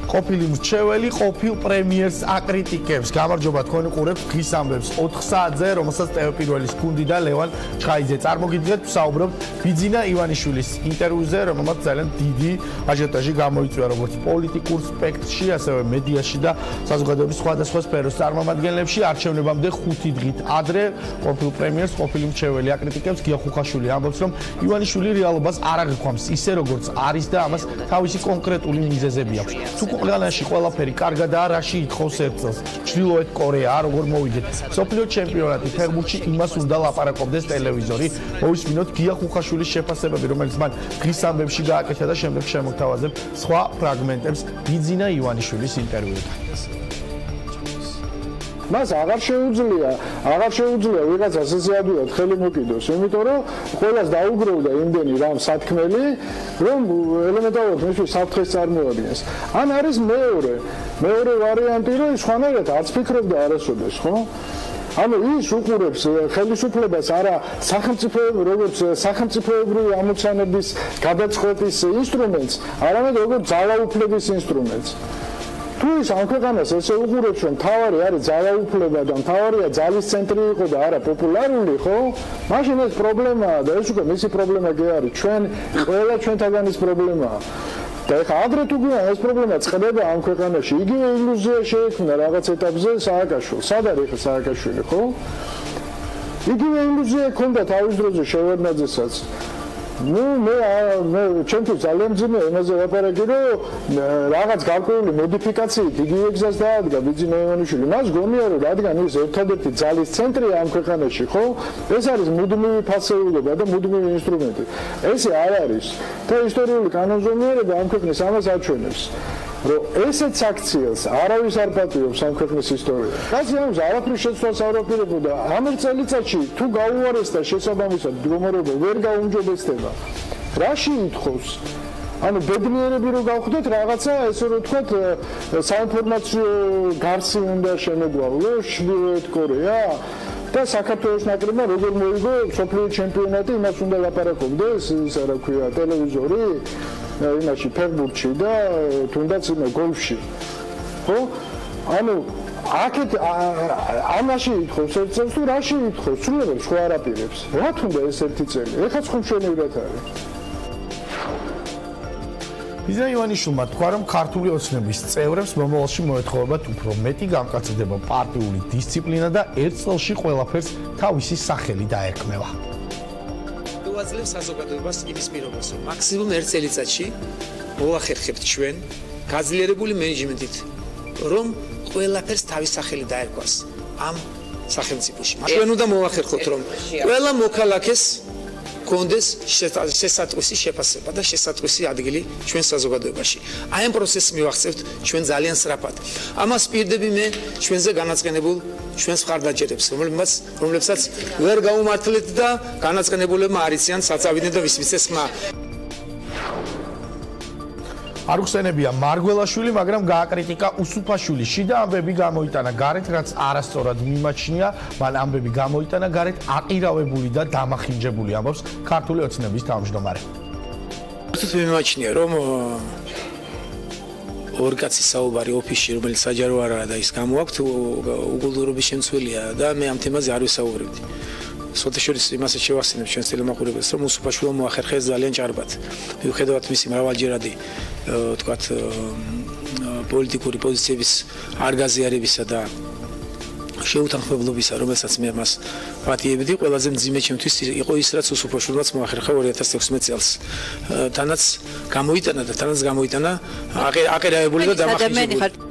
ყოფილი მრჩეველი ყოფილ პრემიერს აკრიტიკებს. გამარჯობა თქვენი ყურებთ დღის ამბებს 4 საათზე, რომელსაც Pirvelis გუნდი და ლევან ჩხაიძე წარმოგიდგენთ. ვსაუბრობთ ბიძინა ივანიშვილის ინტერვიუზე, რომელმაც ძალიან დიდი აჟიოტაჟი გამოიწვია როგორც პოლიტიკურ სპექტრში, ასევე მედიაში და საზოგადოების სხვადასხვა სფეროს წარმომადგენლებში. არჩევნებამდე 5 დღით ადრე ყოფილ პრემიერს ყოფილი მრჩეველი აკრიტიკებს. გიგა ხუხაშვილი ამბობს, რომ ივანიშვილი რეალობას არ აღიქვამს ისე როგორც არის და ამას თავისი კონკრეტული მიზეზები აქვს. თუ ქვეყანაში ყველაფერი კარგადაა, რაში ითხოვს ერთწელს. ჩრდილოეთ კორეა როგორ მოვიდეთ მსოფლიო ჩემპიონატი ფეხბურთში, იმას უნდა ლაპარაკობდეს ტელევიზორი. მოვისმინოთ გიგა ხუხაშვილის შეფასებები, რომელიც მან დღის ამბებში გააკეთა და შემდეგ შემოგთავაზებ სხვა ფრაგმენტებს ბიძინა ივანიშვილის ინტერვიუდან. მას აღარ შეუძლია ვიღაცას ესე ადვილად ხელი მოკიდოს, იმიტომ რომ ყველას დაუგროვდა იმდენი რამ სათქმელი, რომ ელემენტარულად მისთვის საფრთხეს წარმოადგენს. ან არის მეორე ვარიანტი, რომ სხვანაირად არც ფიქრობდა არასოდეს, ხო? ანუ ის უყურებს ხელისუფლებას არა სახელმწიფოებრივი ამოცანების გადაწყვეტის ინსტრუმენტს, არამედ როგორც ძალაუფლების ინსტრუმენტს. თუ ის ამ ქვეყანას ესე უყურებს, რომ თავარი არის ძალაუფლება და თავარია ძალის ცენტრი იყო და არა პოპულარული, ხო? მაშინ ეს პრობლემაა და ეს უკვე მისი პრობლემა კი არის, ყველა ჩვენთაგანის პრობლემაა. და ეხლა ადრე თუ გვიან ეს პრობლემა წყდება ამ ქვეყანაში, იგივე ილუზია შეექმნა რაღაც ეტაპზე სააკაშვილს. სად არის ეხლა სააკაშვილი, ხო? იგივე ილუზია ჰქონდა თავის დროზე შევარდნაძესაც. მე ჩემთვის ძალიან ძნელია იმაზე ვაპარაკე, რომ რაღაც გარკვეული მოდიფიკაციით იგივე გზას დაადგა ბიძინა ივანიშვილი. მას გონია, რომ რადგან ის ერთადერთი ძალის ცენტრია ამ ქვეყანაში, ხო? ეს არის მუდმივი ფასეულობა და მუდმივი ინსტრუმენტი. ესე არ არის. და ისტორიული კანონზომიერება ამ ქვეყნის ამას აჩვენებს. რომ ესეც აქციელს არავის არ პატიობს ამ ქვეყნის ისტორია. რაში ამის არაფრის შეცვლას არ აპირებოდა. ამ წელიწადში თუ გაუარესდა შესაბამისად მდგომარეობა ვერ გაუმჯობესდება. რაში ითხოვს? ანუ ბედნიერები რო გავხდეთ რაღაცა, ესე რომ ვთქვათ, საინფორმაციო გარსი უნდა შემოგვავლო, ჩრდილოეთ კორეა და საქართველოს ნაკრებმა როგორ მოიგო მსოფლიო ჩემპიონატი, იმას უნდა ლაპარაკობდეს, ისა რა ქვია, ტელევიზორი. იმაში ფეხბურთში და თუნდაც გოლფში. ხო? ანუ აქეთ ამაში ითხოვს ერთწელს თუ რაში ითხოვს? სრულიად სხვა არაპირებს. რა თუნდა ეს ერთი წელი? ეხლა ხუმშენივრად არის. ბიძინა ივანიშვილმა თქვა, რომ ქართული ოცნების წევრებს მომავალში მოეთხოვებათ უფრო მეტი გამკაცდება პარტიული დისციპლინა და ერთ წელში ყველაფერს თავისი სახელი დაერქმევა. აძლევს საზოგადოებას იმის პირობას, რომ მაქსიმუმ ერთ წელიწადში მოვახერხებთ ჩვენ გაძლიერებული მენეჯმენტით, რომ ყველაფერს თავის სახელი დაერქვას ამ სახელმწიფოში. ჩვენ უნდა მოვახერხოთ, რომ ყველა მოქალაქეს კონდეს შესატყვისი შეფასება და შესატყვისი ადგილი ჩვენ საზოგადოებაში. აი ამ პროცესს მივახცევთ ჩვენ ძალიან სწრაფად. ამას პირდები მე ჩვენზე განაწყენებულ ჩვენს მხარდაჭერებს, რომლებსაც ვერ გაუმართლეთ და განაწყენებულებმა არ იციან საწავინე და ვისმიცეს ხმა. არ უხსენებია მარგველაშვილი, მაგრამ გააკრიტიკა უსუფაშვილი. შიდა ამბები გამოიტანა გარეთ, რაც არასწორად მიმაჩნია, მან ამბები გამოიტანა გარეთ აყირავებული და დამახინჯებული, ამბობს ქართული ოცნების თავმჯდომარე. ერთად მიმაჩნია, რომ ორ კაცის საუბარი ოფისში, რომელიც საჯარო არ არის და ის გამოაქვთ, უგულდურობის შემცველია და მე ამ თემაზე არ ვისაუბრებდი. სოთაშორის იმასაც შევახსენებ ჩვენს ტელემოყურებელს, რომ უსუფაშვილმა მოახერხეს ძალიან ჭარბად. მიუხედავად მისი მრავალჯერადი თქვათ პოლიტიკური პოზიციების არ გაზიარებისა და შეუთანხმებლობისა, რომელსაც მე მას პატიებდი, ყველაზე მძიმე ჩემთვის იყო ის, რაც უსუფაშვილმაც მოახერხა 2016 წელს. თანაც გამოიტანა აყირავებული და დამახინჯებული.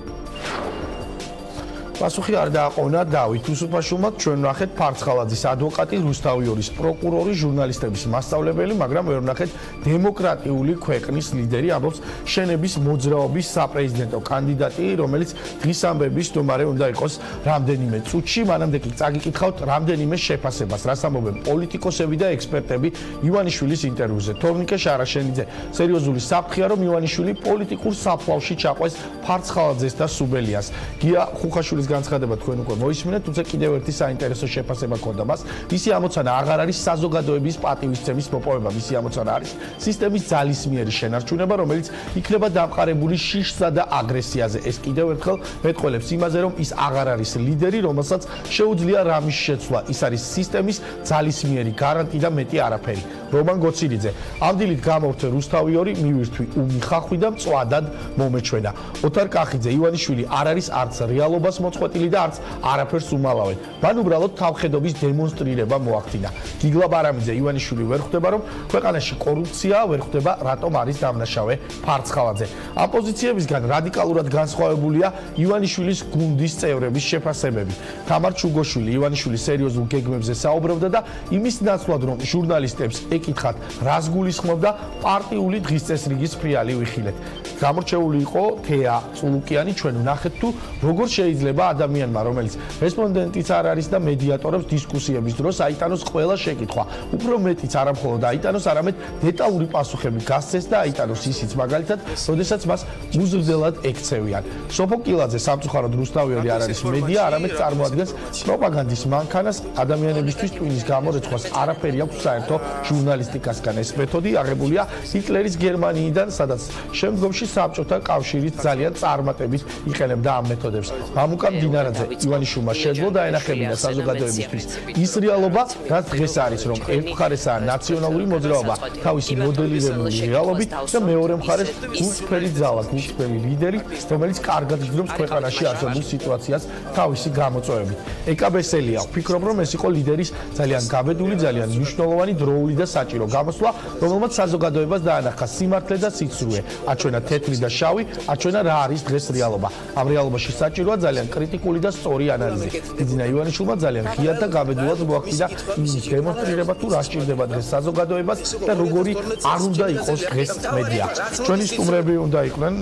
პასუხი არ დააყოვნა დავით უსუფაშვილმა, ჩვენ ვნახეთ ფარცხალაძის ადვოკატი, რუსთავიორის პროკურორი, ჟურნალისტების მასწავლებელი, მაგრამ ვერ ვნახეთ დემოკრატიული ქვეყნის ლიდერი, ამბობს შენების მოძრაობის საპრეზიდენტო კანდიდატი, რომელიც დღის ამბების სტუმარი უნდა იყოს რამდენიმე წუთში. მანამდე კი წაგიკითხავთ რამდენიმე შეფასებას, რას ამბობენ პოლიტიკოსები და ექსპერტები ივანიშვილის ინტერვიუზე. თორნიკე შარაშენიძე სერიოზული საფრთხეა, რომ ივანიშვილი პოლიტიკურ საფლავში ჩაყვეს ფარცხალაძეს და სუბელიას. გიგა ხუხაშვილის განცხადება თქვენ უკვე მოისმინეთ, თუმცა კიდევ ერთი საინტერესო შეფასება ჰქონდა მას. მისი ამოცანა აღარ არის საზოგადოების პატივისცემის მოპოვება, მისი ამოცანა არის სისტემის ძალისმიერი შენარჩუნება, რომელიც იქნება დამყარებული შიშსა და აგრესიაზე. ეს კიდევ ერთხელ მეტყველებს იმაზე, რომ ის აღარ არის ლიდერი, რომელსაც შეუძლია რამის შეცვლა. ის არის სისტემის ძალისმიერი გარანტი და მეტი არაფერი. რომან გოცილიძე. ამ დილით გამოვთე რუსთავი 2, მივირთვი უმი ხახვი და მწვადად მომეჩვენა. ოთარ კახიძე, ივანიშვილი არ არის არც რეალობას მოწყვეტილი და არც არაფერს უმალავენ. მან უბრალოდ თავხედობის დემონსტრირება მოახდინა. გიგლა ბარამიძე, ივანიშვილი ვერ ხვდება, რომ ქვეყანაში კორუფცია ვერ ხვდება, რატომ არის დამნაშავე ფარცხალაძე. ამ პოზიციებისგან რადიკალურად განსხვავებულია ივანიშვილის გუნდის წევრების შეფასებები. თამარ ჩუგოშვილი ივანიშვილის სერიოზულ გეგმებზე საუბრობდა და იმის ნაცვლად, რომ ჟურნალისტებს ეკითხათ, რას გულისხმობდა, პარტიული დღის წესრიგის ფრიალი ვიხილეთ. გამორჩეული იყო თეა წულუკიანი, ჩვენ ვნახეთ თუ როგორ შეიძლება ადამიანმა, რომელიც რესპონდენტიც არ არის და მედიატორებს დისკუსიების დროს აიტანოს ყველა შეკითხვა. უფრო მეტიც არა მხოლოდ აიტანოს, არამედ დეტალური პასუხები გასცეს და აიტანოს ისიც მაგალითად, როდესაც მას უზრდელად ექცევიან. სოფო კილაძე სამწუხაროდ რუსთავი 2 არ არის მედია, არამედ წარმოადგენს პროპაგანდის მანქანას, ადამიანებისთვის ტვინის გამორეცხვას არაფერი აქვს საერთო ჟურნალისტიკასგან. ეს მეთოდი აღებულია ჰიტლერის გერმანიიდან, სადაც შემდგომში საბჭოთა კავშირით ძალიან წარმატებით იყენებდა ამ მეთოდებს. მამუკა მდინარაძე, ივანიშვილმა შეძლო დაენახებინა საზოგადოებისთვის ის რეალობა, რაც დღეს არის, რომ ერთმხარესაა ნაციონალური მოძრაობა თავისი მოდელირებული რეალობით და მეორე მხარეს გულწრფელი ძალა, გულწრფელი ლიდერი, რომელიც კარგად იგრძნობს ქვეყანაში არსებულ სიტუაციას თავისი გამოწვევებით. ეკაბესელია, ვფიქრობ, რომ ეს იყო ლიდერის ძალიან გაბედული, ძალიან მნიშვნელოვანი დროული და საჭირო გამოსვლა, რომელმაც საზოგადოებას დაანახა სიმართლე და სიცრუე, აჩვენა თეთრი და შავი, აჩვენა რა არის დღეს რეალობა. ამ რეალობაში საჭიროა ძალიან კრიტიკული და სწორი ანალიზი. ბიძინა ივანიშვილმა ძალიან ღიად და გაბედულად მოახდინა იმის დემონსტრირება, თუ რა სჭირდება დღეს საზოგადოებას და როგორი არ უნდა იყოს დღეს მედია. ჩვენი სტუმრები უნდა იყვნენ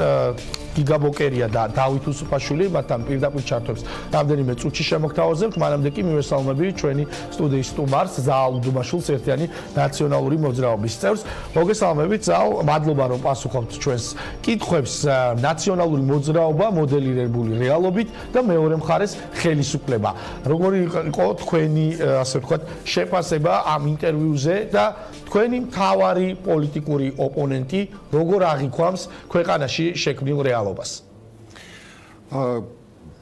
გიგა ბოკერია და დავით უსუფაშვილი, მათთან პირდაპირ ჩართვებს რამდენიმე წუთში შემოგთავაზებთ. მანამდე კი მივესალმები ჩვენი სტუდიის სტუმარს, ზაალ უდუმაშვილს, ერთიანი ნაციონალური მოძრაობის წევრს. მოგესალმებით, ზაალ, მადლობა რომ პასუხობთ ჩვენს კითხვებს. ნაციონალური მოძრაობა, მოდელირებული რეალობით და მეორე მხარეს ხელისუფლება. როგორი იყო თქვენი, ასე ვთქვათ, შეფასება ამ ინტერვიუზე და თქვენი მთავარი პოლიტიკური ოპონენტი როგორ აღიქვამს ქვეყანაში შექმნილ რეალობას?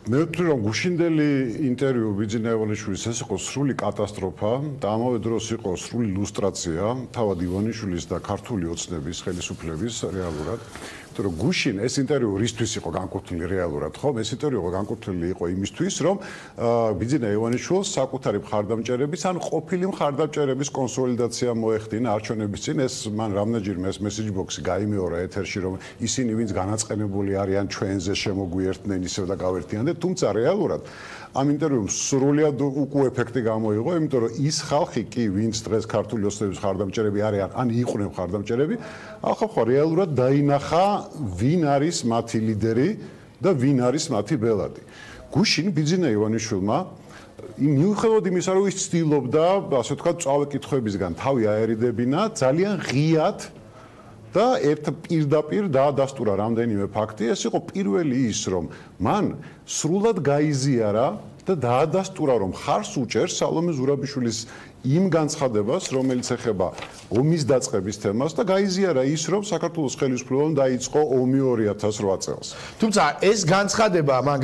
მე ვთვლი, რომ გუშინდელი ინტერვიუ ბიძინა ივანიშვილის ეს იყო სრული კატასტროფა და ამავე დროს იყო სრული ილუსტრაცია თავად ივანიშვილის და ქართული ოცნების ხელისუფლების რეალურად. იმიტომ რომ გუშინ ეს ინტერვიუ რისთვის იყო განკუთვნილი რეალურად, ხო? ეს ინტერვიუ განკუთვნილი იყო იმისთვის, რომ ბიძინა ივანიშვილს საკუთარი მხარდამჭერების ან ყოფილი მხარდამჭერების კონსოლიდაცია მოეხდინა არჩევნების წინ. ეს მან რამდენჯერმე ეს მესეჯ ბოქსი გაიმეორა ეთერში, რომ ისინი ვინც განაწყენებული არიან ჩვენზე შემოგვიერთდნენ ისევ და გავერთიანდნენ, თუმცა რეალურად ამ ინტერვიუმ სრულიად უკუ ეფექტი გამოიღო, იმიტომ რომ ის ხალხი კი, ვინც დღეს ქართული ოცნების მხარდამჭერები არიან, ან იყვნენ მხარდამჭერები, ახლა რეალურად დაინახა ვინ არის მათი ლიდერი და ვინ არის მათი ბელადი. გუშინ ბიძინა ივანიშვილმა მიუხედავად იმისა, რომ ის ცდილობდა, ასე ვთქვათ, წავე კითხვებისგან თავი აერიდებინა, ძალიან ღიად და ერთ პირდაპირ დაადასტურა რამდენიმე ფაქტი. ეს იყო პირველი ის, რომ მან სრულად გაიზიარა და დაადასტურა, რომ ხარს უჭერს სალომე ზურაბიშვილის იმ განცხადებას, რომელიც ეხება ომის დაწყების თემას და გაიზიარა ის, რომ საქართველოს ხელისუფლებამ დაიწყო ომი 2008 წელს. თუმცა ეს განცხადება მან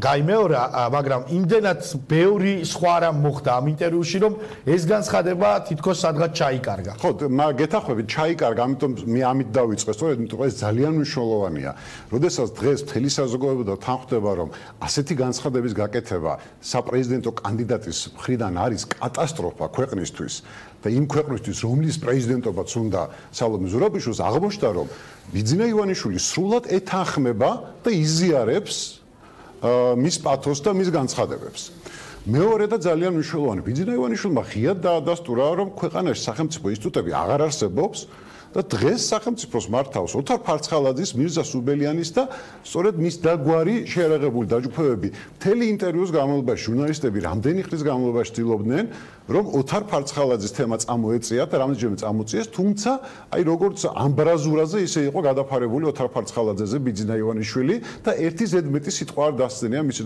გაიმეორა, მაგრამ იმდენად ბევრი სხვა რამ მოხდა ამ ინტერვიუში, რომ ეს განცხადება თითქოს სადღაც ჩაიკარგა. ხო, გეთახმებით, ჩაიკარგა, ამიტომ მე ამით დავიწყე, სწორედ იმიტომ რომ ეს ძალიან მნიშვნელოვანია. როდესაც დღეს მთელი საზოგადოება თანხმდება, რომ ასეთი განცხადების გაკეთება საპრეზიდენტო კანდიდატის მხრიდან არის კატასტროფა ქვეყნისთვის და იმ ქვეყნისთვის, რომლის პრეზიდენტობაც უნდა სალომე ზურაბიშვილს, აღმოჩნდა, რომ ბიძინა ივანიშვილი სრულად ეთანხმება და იზიარებს მის პათოსს და მის განცხადებებს. მეორე და ძალიან მნიშვნელოვანი, ბიძინა ივანიშვილმა ღიად დაადასტურა, რომ ქვეყანაში სახელმწიფო ინსტიტუტები აღარ არსებობს და დღეს სახელმწიფოს მართავს ოთარ ფარცხალაძის, მირზა სუბელიანის და სწორედ მის დაგვარი შეერაღებული დაჯგუფებები მთელი ინტერვიუს განმავლობაში ჟურნალისტები რამდენი ხნის განმავლობაში ცდილობდნენ რომ ოთარ ფარცხალაძის თემა წამოეწიათ და რამდენჯერმე წამოწიეს, თუმცა აი როგორც ამბრაზურაზე ისე იყო გადაფარებული ოთარ ფარცხალაძეზე ბიძინა ივანიშვილი და ერთი ზედმეტი სიტყვა არ დასცენია მის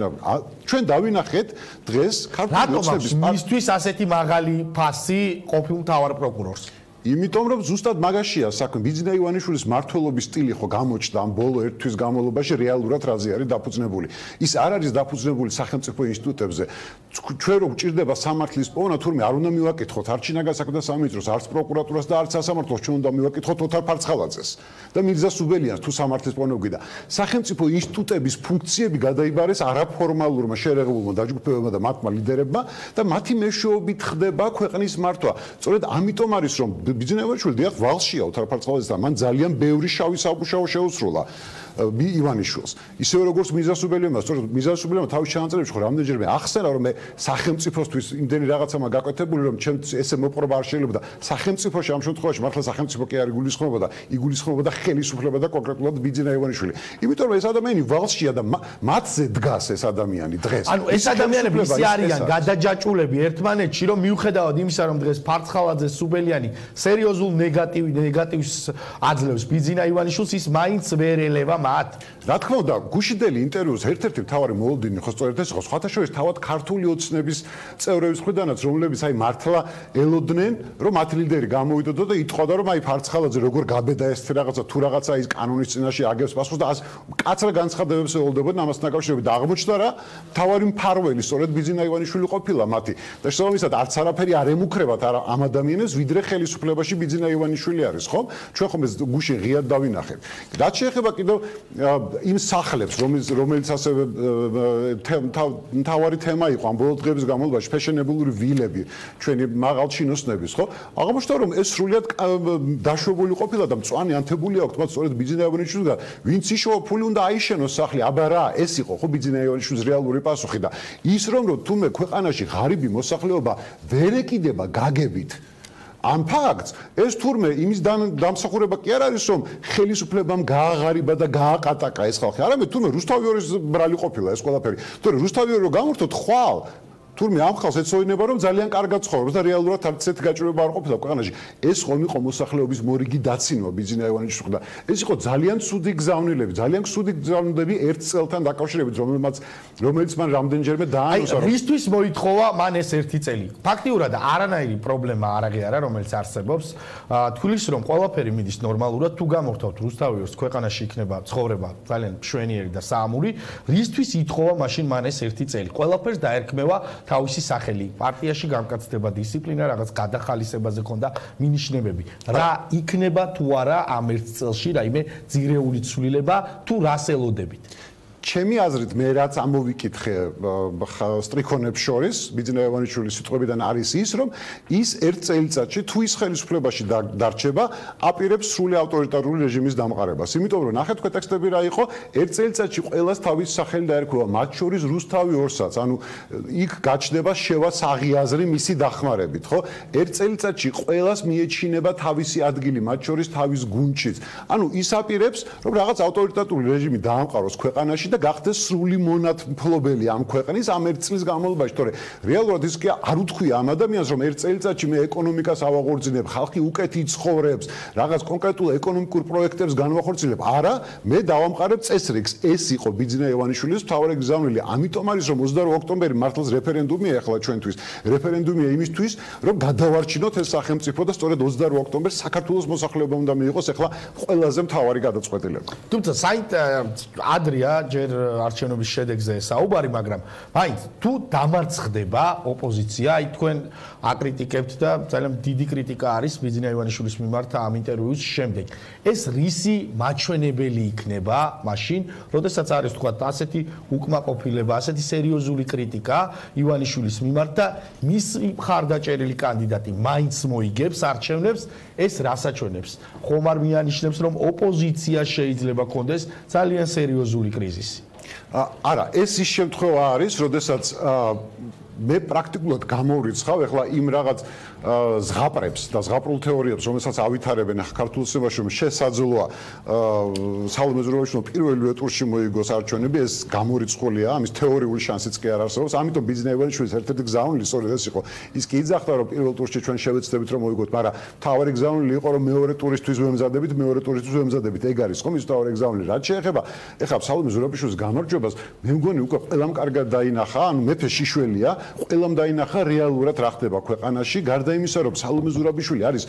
ჩვენ დავინახეთ დღეს ქართული ოცნების მისთვის ასეთი მაღალი ფასი ყოფილ მთავარ პროკურორს. იმიტომ რომ ზუსტად მაგაშია საქმე. ბიძინა ივანიშვილის მმართველობის სტილი ხო გამოჩნდა ამ ბოლო ერთ თვის განმავლობაში რეალურად რაზე არის დაფუძნებული. ის არ არის დაფუძნებული სახელმწიფო ინსტიტუტებზე. ჩვენ რო გვჭირდება სამართლის პოვნა, თურმე არ უნდა მივაკითხოთ არც შინაგან საქმეთა სამინისტროს, არც პროკურატურას და არც სასამართლოს, ჩვენ უნდა მივაკითხოთ ოთარ ფარცხალაძეს და მირზა სუბელიანს თუ სამართლის პოვნა გვიდა. სახელმწიფო ინსტიტუტების ფუნქციები გადაიბარეს არაფორმალურმა შეერაღებულმა დაჯგუფებებმა და მათმა ლიდერებმა და მათი მეშვეობით ხდება ქვეყნის მართვა. სწორედ ამიტომ არის რომ ბიძინა ივანიშვილი დიახ ვალშია ოთარ ფარცხალაძესთან, მან ძალიან ბევრი შავი საბუშაო შეუსრულა ივანიშვილს. ისევე როგორც მირზა სუბელიანმა, სწორედ მირზა სუბელიანმა თავის ჩანაწერებში ხო რამდენჯერმე ახსენა რომ მე სახელმწიფოსთვის იმდენი რაღაცა მაქვს გაკეთებული რომ ჩემ ესე მოპყრობა არ შეიძლება და სახელმწიფოში ამ შემთხვევაში მართლა სახელმწიფო კი არ იგულისხმებოდა, იგულისხმებოდა ხელისუფლება და კონკრეტულად ბიძინა ივანიშვილი. იმიტომ რომ ეს ადამიანი ვალშია და მათზე დგას ეს ადამიანი დღეს. ანუ ეს ადამიანები ისე არიან გადაჯაჭულები ერთმანეთში რომ მიუხედავად იმისა რომ დღეს ფარცხალაძე სუბელიანი სერიოზულ ნეგატივს აძლევს ბიძინა ივანიშვილს, ის მაინც ვერ ელევა მათ. რა თქმა უნდა, გუშინდელი ინტერვიუს ერთ-ერთი მთავარი მოლოდინი ხო სწორედ ეს იყო, სხვათა შორის თავად ქართული ოცნების წევრების მხრიდანაც, რომლებიც აი მართლა ელოდნენ, რომ მათ ლიდერი გამოვიდოდა და იტყოდა, რომ აი ფარცხალაძე როგორ გაბედა ეს რაღაცა თუ რაღაცა ის კანონის წინაშე აგებს პასუხს და კაცრა განცხადებებს ელოდებოდნენ ამასთან დაკავშირებით და აღმოჩნდა რა, მთავარი მფარველი სწორედ ბიძინა ივანიშვილი ყოფილა მათი. და შესაბამისად არც არაფერი არ ემუქრებათ ამ ადამიანებს, ვიდრე ხელისუფლებაში ბიძინა ივანიშვილი არის, ხო? ჩვენ ხომ ეს გუშინ ღიად დავინახეთ. რაც შეეხება კიდევ იმ სახლებს, რომელიც ასევე მთავარი თემა იყო ამ ბოლო დღეების განმავლობაში, ფეშენებულური ვილები, ჩვენი მაღალჩინოსნების, ხო? აღმოჩნდა რომ ეს სრულიად დაშვებული ყოფილა და მწვანე ანთებული აქვს, თუმცა სწორედ ბიძინა ივანიშვილისგან, ვინც იშოვა ფული უნდა აიშენოს სახლი, აბა რა, ეს იყო ხო ბიძინა ივანიშვილის რეალური პასუხი და ის რომ თუმე ქვეყანაში ღარიბი მოსახლეობა ვერ ეკიდება გაგებით ამ ფაქტს, ეს თურმე იმის დამსახურება კი არ არის, რომ ხელისუფლებამ გააღარიბა და გააყატაკა ეს ხალხი. არამედ თურმე რუსთავიორის ბრალი ყოფილა ეს ყველაფერი. თორე რუსთავიორი რო გამორთოთ ხვალ თურმე ამ ხალხს ეცოდინება რომ ძალიან კარგად ცხოვრობს და რეალურად არც ერთ გაჭირვება არ ყოფილა ქვეყანაში. ეს ხომ იყო მოსახლეობის მორიგი დაცინვა ბიძინა ივანიშვილის და ეს იყო ძალიან ცუდი გზავნილები, ძალიან ცუდი გზავნილები ერთ წელთან დაკავშირებით, რომელიც მან რამდენჯერმე დაანონსა. აი, რისთვის მოითხოვა მან ეს ერთი წელი? ფაქტიურად არანაირი პრობლემა არ აღიარა, რომელიც არსებობს. თulis რომ ყველაფერი მიდის ნორმალურად, თუ გამორთავთ რუსთავიორს, ქვეყანაში იქნება ცხოვრება ძალიან მშვენიერი და საამური, რისთვის ითხოვა მაშინ მან ეს ერთი წელი? ყველაფერს დაერქმევა თავისი სახელი, პარტიაში გამკაცდება დისციპლინა, რაღაც გადახალისებაზე ქონდა მინიშნებები. რა იქნება თუ არა ამ ერთ წელში რაიმე ძირეული ცვლილება თუ რას ელოდებით? ჩემი აზრით მე რაც ამოვიკითხე სტრიქონებს შორის ბიძინა ივანიშვილის სიტყვებიდან არის ის რომ ის ერთ წელიწადში თუ ის ხელისუფლებაში დარჩება აპირებს სრული ავტორიტარული რეჟიმის დამყარებას. იმიტომ რომ ნახეთ თქვენ ტექსტები რა იყო, ერთ წელიწადში ყველას თავის სახელი დაერქვა, მათ შორის რუსთავიორსაც, ანუ იქ გაჩნდება შევა საღიაზრი მისი დახმარებით, ხო? ერთ წელიწადში ყველას მიეჩინება თავისი ადგილი, მათ შორის თავის გუნდშიც. ანუ ის აპირებს რომ რაღაც ავტორიტარული რეჟიმი დაამყაროს ქვეყანაში და გახდეს სრული მონათმფლობელი ამ ქვეყნის ამ ერთ წლის განმავლობაში, თორე რეალურად ის კი არ უთქვია ამ ადამიანს, რომ ერთ წელიწადში მე ეკონომიკას ავაღორძინებ, ხალხი უკეთ იცხოვრებს, რაღაც კონკრეტულ ეკონომიკურ პროექტებს განვახორციელებ. არა, მე დავამყარებ წესრიგს. ეს იყო ბიძინა ივანიშვილის მთავარი გზავნილი. ამიტომ არის რომ 22 ოქტომბერი მართლაც რეფერენდუმია ახლა ჩვენთვის. რეფერენდუმია იმისთვის, რომ გადავარჩინოთ ეს სახელმწიფო და სწორედ 22 ოქტომბერს საქართველოს მოსახლეობა უნდა მიიღოს ახლა ყველაზე მთავარი გადაწყვეტილება. თუმცა ადრია ჯერ არჩევნების შედეგზე საუბარი, მაგრამ მაინც თუ დამარცხდება ოპოზიცია, აი თქვენ აკრიტიკებთ და ძალიან დიდი კრიტიკა არის ბიძინა ივანიშვილის მიმართ ამ ინტერვიუს შემდეგ. ეს რისი მაჩვენებელი იქნება მაშინ, როდესაც არის თქვა ასეთი უკმაყოფილება, ასეთი სერიოზული კრიტიკა ივანიშვილის მიმართ და მისი მხარდაჭერილი კანდიდატი მაინც მოიგებს არჩევნებს, ეს რას აჩვენებს? ხომ არ მიანიშნებს, რომ ოპოზიცია შეიძლება კონდეს ძალიან სერიოზული კრიზისი? არა, ეს ის შემთხვევა არის, როდესაც მე პრაქტიკულად გამოვრიცხავ ეხლა იმ რაღაც ზღაპრებს და ზღაპრულ თეორიებს, რომელსაც ავითარებენ ახლა ქართულ ოცნებაში, რომ შესაძლოა საალო მეზურაშვილი პირველივე ტურში მოიგოს არჩევნები, ეს გამორიცხულია, ამის თეორიული შანსიც კი არ არსებობს. ამიტომ ბიზნესმენის ერთ-ერთი გზავნილი სწორედ ეს იყო. ის კი იძახდა, რომ პირველ ტურში ჩვენ შევეცდებით რომ მოიგოთ, მაგრამ თავარი გზავნილი იყო, რომ მეორე ტურისთვის ვემზადებით, მეორე ტურისთვის ვემზადებით. ეგ არის ხომ ის თავარი გზავნილი. რაც შეეხება ეხლა საალო მეზურაშვილის გამარჯვებას, მე მგონი უკვე ყველამ კარგად დაინახა, ანუ მეფე შიშველია, ყველამ დაინახა რეალურად რა ხდება ქვეყანაში, გარდა იმისა, რომ საალო მეზურაშვილი არის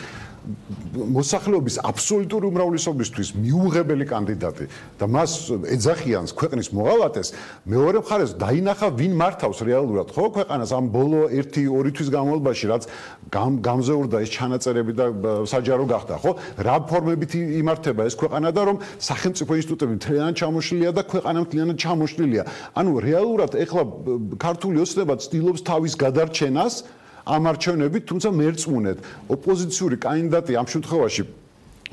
მოსახლეობის აბსოლუტური უმრავლესობისთვის მიუღებელი კანდიდატი და მას ეძახიან ქვეყნის მოღალატეს, მეორე მხარეს დაინახა ვინ მართავს რეალურად ხო ქვეყანას ამ ბოლო 1-2 თვის განმავლობაში, რაც გამზეურდა ეს ჩანაწერები და საჯარო გახდა, ხო? რა ფორმებით იმართება ეს ქვეყანა და რომ სახელმწიფო ინსტიტუტები მთლიანად ჩამოშლილია და ქვეყანა მთლიანად ჩამოშლილია. ანუ რეალურად ეხლა ქართული ოცნება ცდილობს თავის გადარჩენას ამ არჩევნებით, თუმცა მერწმუნედ ოპოზიციური კანდიდატი ამ შემთხვევაში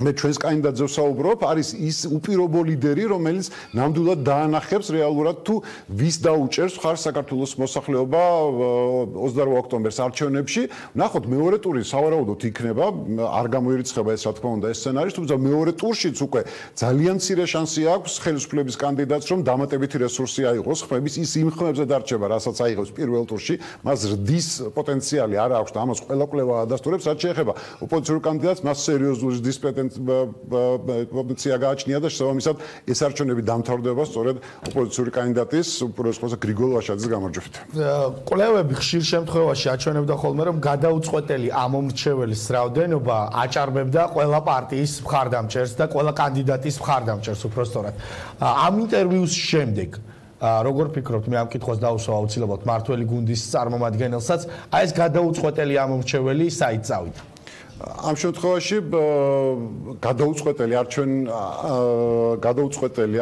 მე ჩვენს კანდიდატზე ვსაუბრობ, არის ის უპირობო ლიდერი, რომელიც ნამდვილად დაანახებს რეალურად თუ ვის დაუჭერს მხარს საქართველოს მოსახლეობა 28 ოქტომბერს არჩევნებში. ნახოთ, მეორე ტური სავარაუდოდ იქნება, არ გამოირიცხება ეს რა თქმა უნდა ეს სცენარი, თუმცა მეორე ტურშიც უკვე ძალიან მცირე შანსი აქვს ხელისუფლების კანდიდატს, რომ დამატებითი რესურსი აიღოს ხმების, ის იმ ხმებზე დარჩება, რასაც აიღებს პირველ ტურში, მას რდის პოტენციალი არ აქვს და ამას ყველა კვლევა ადასტურებს, რაც შეეხება ოპოზიციურ კანდიდატს, მას სერიოზული რდის პოტენცია გააჩნია და შესაბამისად ეს არჩევნები დამთავრდება სწორედ ოპოზიციური კანდიდატის უპირველეს გრიგოლ ვაშაძის გამარჯვებით. კვლევები ხშირ შემთხვევაში აჩვენებდა ხოლმე, რომ გადაუწყვეტელი ამომრჩეველის რაოდენობა აჭარბებდა ყველა პარტიის მხარდამჭერს და ყველა კანდიდატის მხარდამჭერს უпростоრად. ამ ინტერვიუს შემდეგ როგორ ფიქრობთ, მე ამ კითხვას დავუსვა აუცილებლად მართველი გუნდის წარმომადგენელსაც, აი ეს გადაუწყვეტელი ამომრჩეველი საით წავიდა? ამ შემთხვევაში გადაუწყვეტელი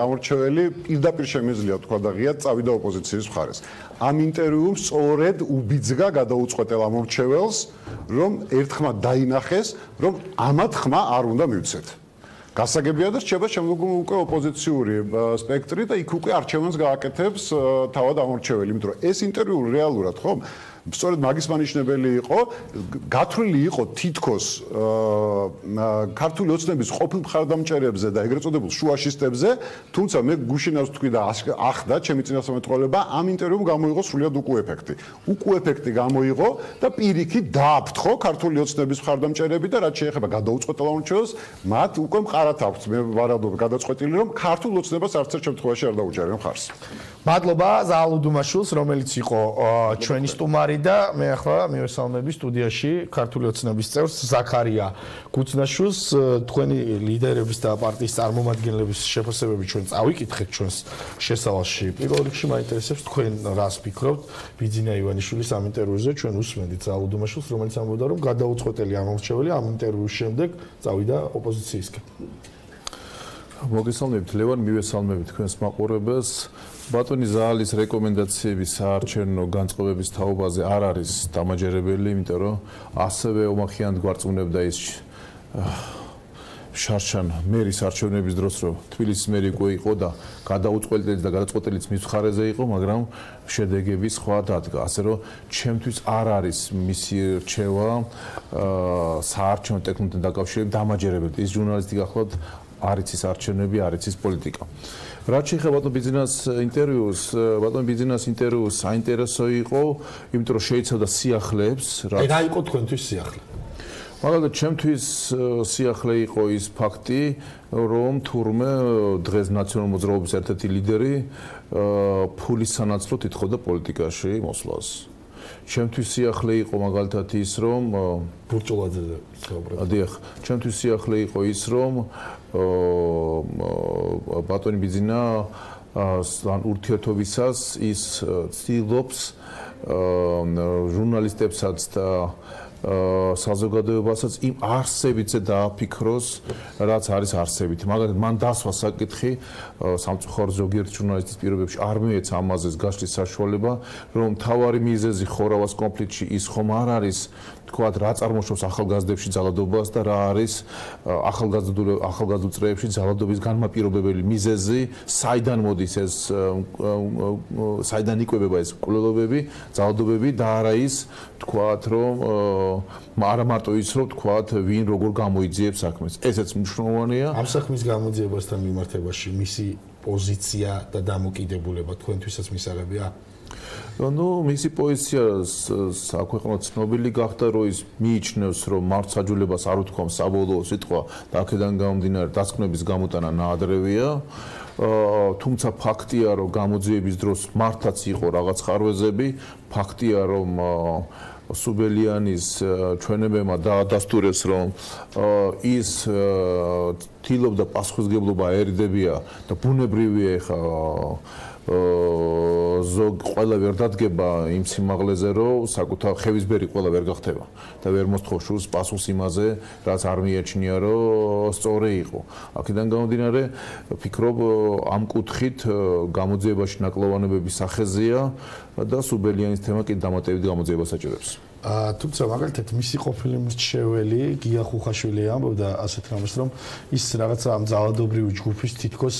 ამორჩეველი პირდაპირ შემიძლია თქვა და ღიად წავიდა ოპოზიციის მხარეს. ამ ინტერვიუმ სწორედ უბიძგა გადაუწყვეტელ ამორჩეველს, რომ ერთხმად დაინახეს, რომ ამათ ხმა არ უნდა მივცეთ. გასაგებია და რჩება შემდგომ უკვე ოპოზიციური სპექტრი და იქ უკვე არჩევანს გააკეთებს თავად ამორჩეველი, იმიტომ რომ ეს ინტერვიუ რეალურად ხომ სწორედ მაგის მანიშნებელი იყო, გათვლილი იყო თითქოს ქართული ოცნების ყოფილ მხარდამჭერებზე და ეგრეთ წოდებულ შუაშისტებზე, თუმცა მე გუშინავს თქვი და ახდა ჩემი წინასწარმეტყველება, ამ ინტერვიუმ გამოიღო სრულიად უკუ ეფექტი. უკუ ეფექტი გამოიღო და პირიქით დააფრთხო ქართული ოცნების მხარდამჭერები და რაც შეეხება გადაუწყვეტელ ამორჩეველს, მათ უკვე მყარად აქვთ, მე ვარაუდობ გადაწყვეტილი, რომ ქართულ ოცნებას არც ერთ შემთხვევაში არ დაუჭერენ მხარს. მადლობა ზაალ უდუმაშვილს, რომელიც იყო ჩვენი სტუმარი და მე ახლა მივესალმები სტუდიაში ქართული ოცნების წევრს ზაქარია ქუცნაშვილს. თქვენი ლიდერების და პარტიის წარმომადგენლების შეფასებები ჩვენ წავიკითხეთ ჩვენს შესავალში. პირველ რიგში მაინტერესებს თქვენ რას ფიქრობთ ბიძინა ივანიშვილის ამ ინტერვიუზე. ჩვენ უსმენთ ზაალ უდუმაშვილს, რომელიც ამბობდა, რომ გადაუწყვეტელი ამორჩეველი ამ ინტერვიუს შემდეგ წავიდა ოპოზიციისკენ. მოგესალმებით ლევან, მივესალმებით თქვენს მაყურებელს. ბატონი ზაალის რეკომენდაციების საარჩევნო განწყობების თაობაზე არ არის დამაჯერებელი, იმიტომ რომ ასევე ომახიანად გვარწმუნებდა ის შარშან მერის არჩევნების დროს, რომ თბილისის მერი უკვე იყო და გადაუწყვეტელი და გადაწყვეტელიც მის მხარეზე იყო, მაგრამ შედეგები სხვა დადგა. ასე რომ ჩემთვის არ არის მისი რჩევა საარჩევნო ტექნიკთან დაკავშირებით დამაჯერებელი. ის ჟურნალისტი გახლავთ, არ იცის არჩევნები, არ იცის პოლიტიკა. რაც შეეხება ბატონ ბიძინას ინტერვიუს საინტერესო იყო, იმიტომ რომ შეიცავდა სიახლეებს. რა იყო თქვენთვის სიახლე? მაგალითად, ჩემთვის სიახლე იყო ის ფაქტი, რომ თურმე დღეს ნაციონალურ მოძრაობის ერთ-ერთი ლიდერი ფულის სანაცვლოდ ითხოვდა პოლიტიკაში მოსვლას. ჩემთვის სიახლე იყო მაგალითად ის, რომ ბურჭულაძეზე საუბრობ. დიახ, ჩემთვის სიახლე იყო ის, რომ ბატონი ბიძინა ან ურთიერთობისას ის ცდილობს ჟურნალისტებსაც და საზოგადოებასაც იმ არსებითზე დააფიქროს, რაც არის არსებითი. მაგალითად, მან დასვა საკითხი სამწუხაროდ ზოგიერთი ჟურნალისტის პირობებში არ მიეცა ამაზე გაშლის საშუალება, რომ მთავარი მიზეზი ხორავას კონფლიქტში ის ხომ არ არის თქვათ რა წარმოშობს ახალგაზრდებში ძალადობას და რა არის ახალგაზრდულ წრეებში ძალადობის განმაპირობებელი მიზეზი, საიდან მოდის ეს საიდან იკვებება ეს კვლევები ძალადობები და არა ის თქვათ რომ არა მარტო ის რომ თქვათ ვინ როგორ გამოიძიებს საქმეს. ესეც მნიშვნელოვანია. ამ საქმის გამოძიებასთან მიმართებაში მისი პოზიცია და დამოკიდებულება თქვენთვისაც მისაღებია? ნუ მისი პოზიცია საქვეყნოდ ცნობილი გახდა, რომ ის მიიჩნევს, რომ მართლმსაჯულებას არ უთქვამს საბოლოო სიტყვა და აქედან გამომდინარე დასკვნების გამოტანა ნაადრევია. თუმცა ფაქტია, რომ გამოძიების დროს მართლაც იყო რაღაც ხარვეზები, ფაქტია, რომ სუბელიანის ჩვენებმა დაადასტურეს, რომ ის თილობდა პასუხისგებლობა აერიდებია და ბუნებრივია ეხა ზოგ ყველა ვერ დადგება იმ სიმაღლეზე, რომ საკუთარ ხევისბერი ყველა ვერ გახდება და ვერ მოსთხოვს პასუხს იმაზე, რაც არ მიაჩნია, რომ სწორი იყო. აქედან გამომდინარე, ვფიქრობ, ამ კუთხით გამოძიებაში ნაკლოვანებების სახეზეა და სუბელიანის თემა კიდევ დამატებით გამოძიებას აჭირებს. თუმცა მაგალითად მისი ყოფილი მრჩეველი გიგა ხუცნაშვილი ამბობდა ასეთ რამეს, რომ ის რაღაცა ამ ძალადობრივი ჯგუფის თითქოს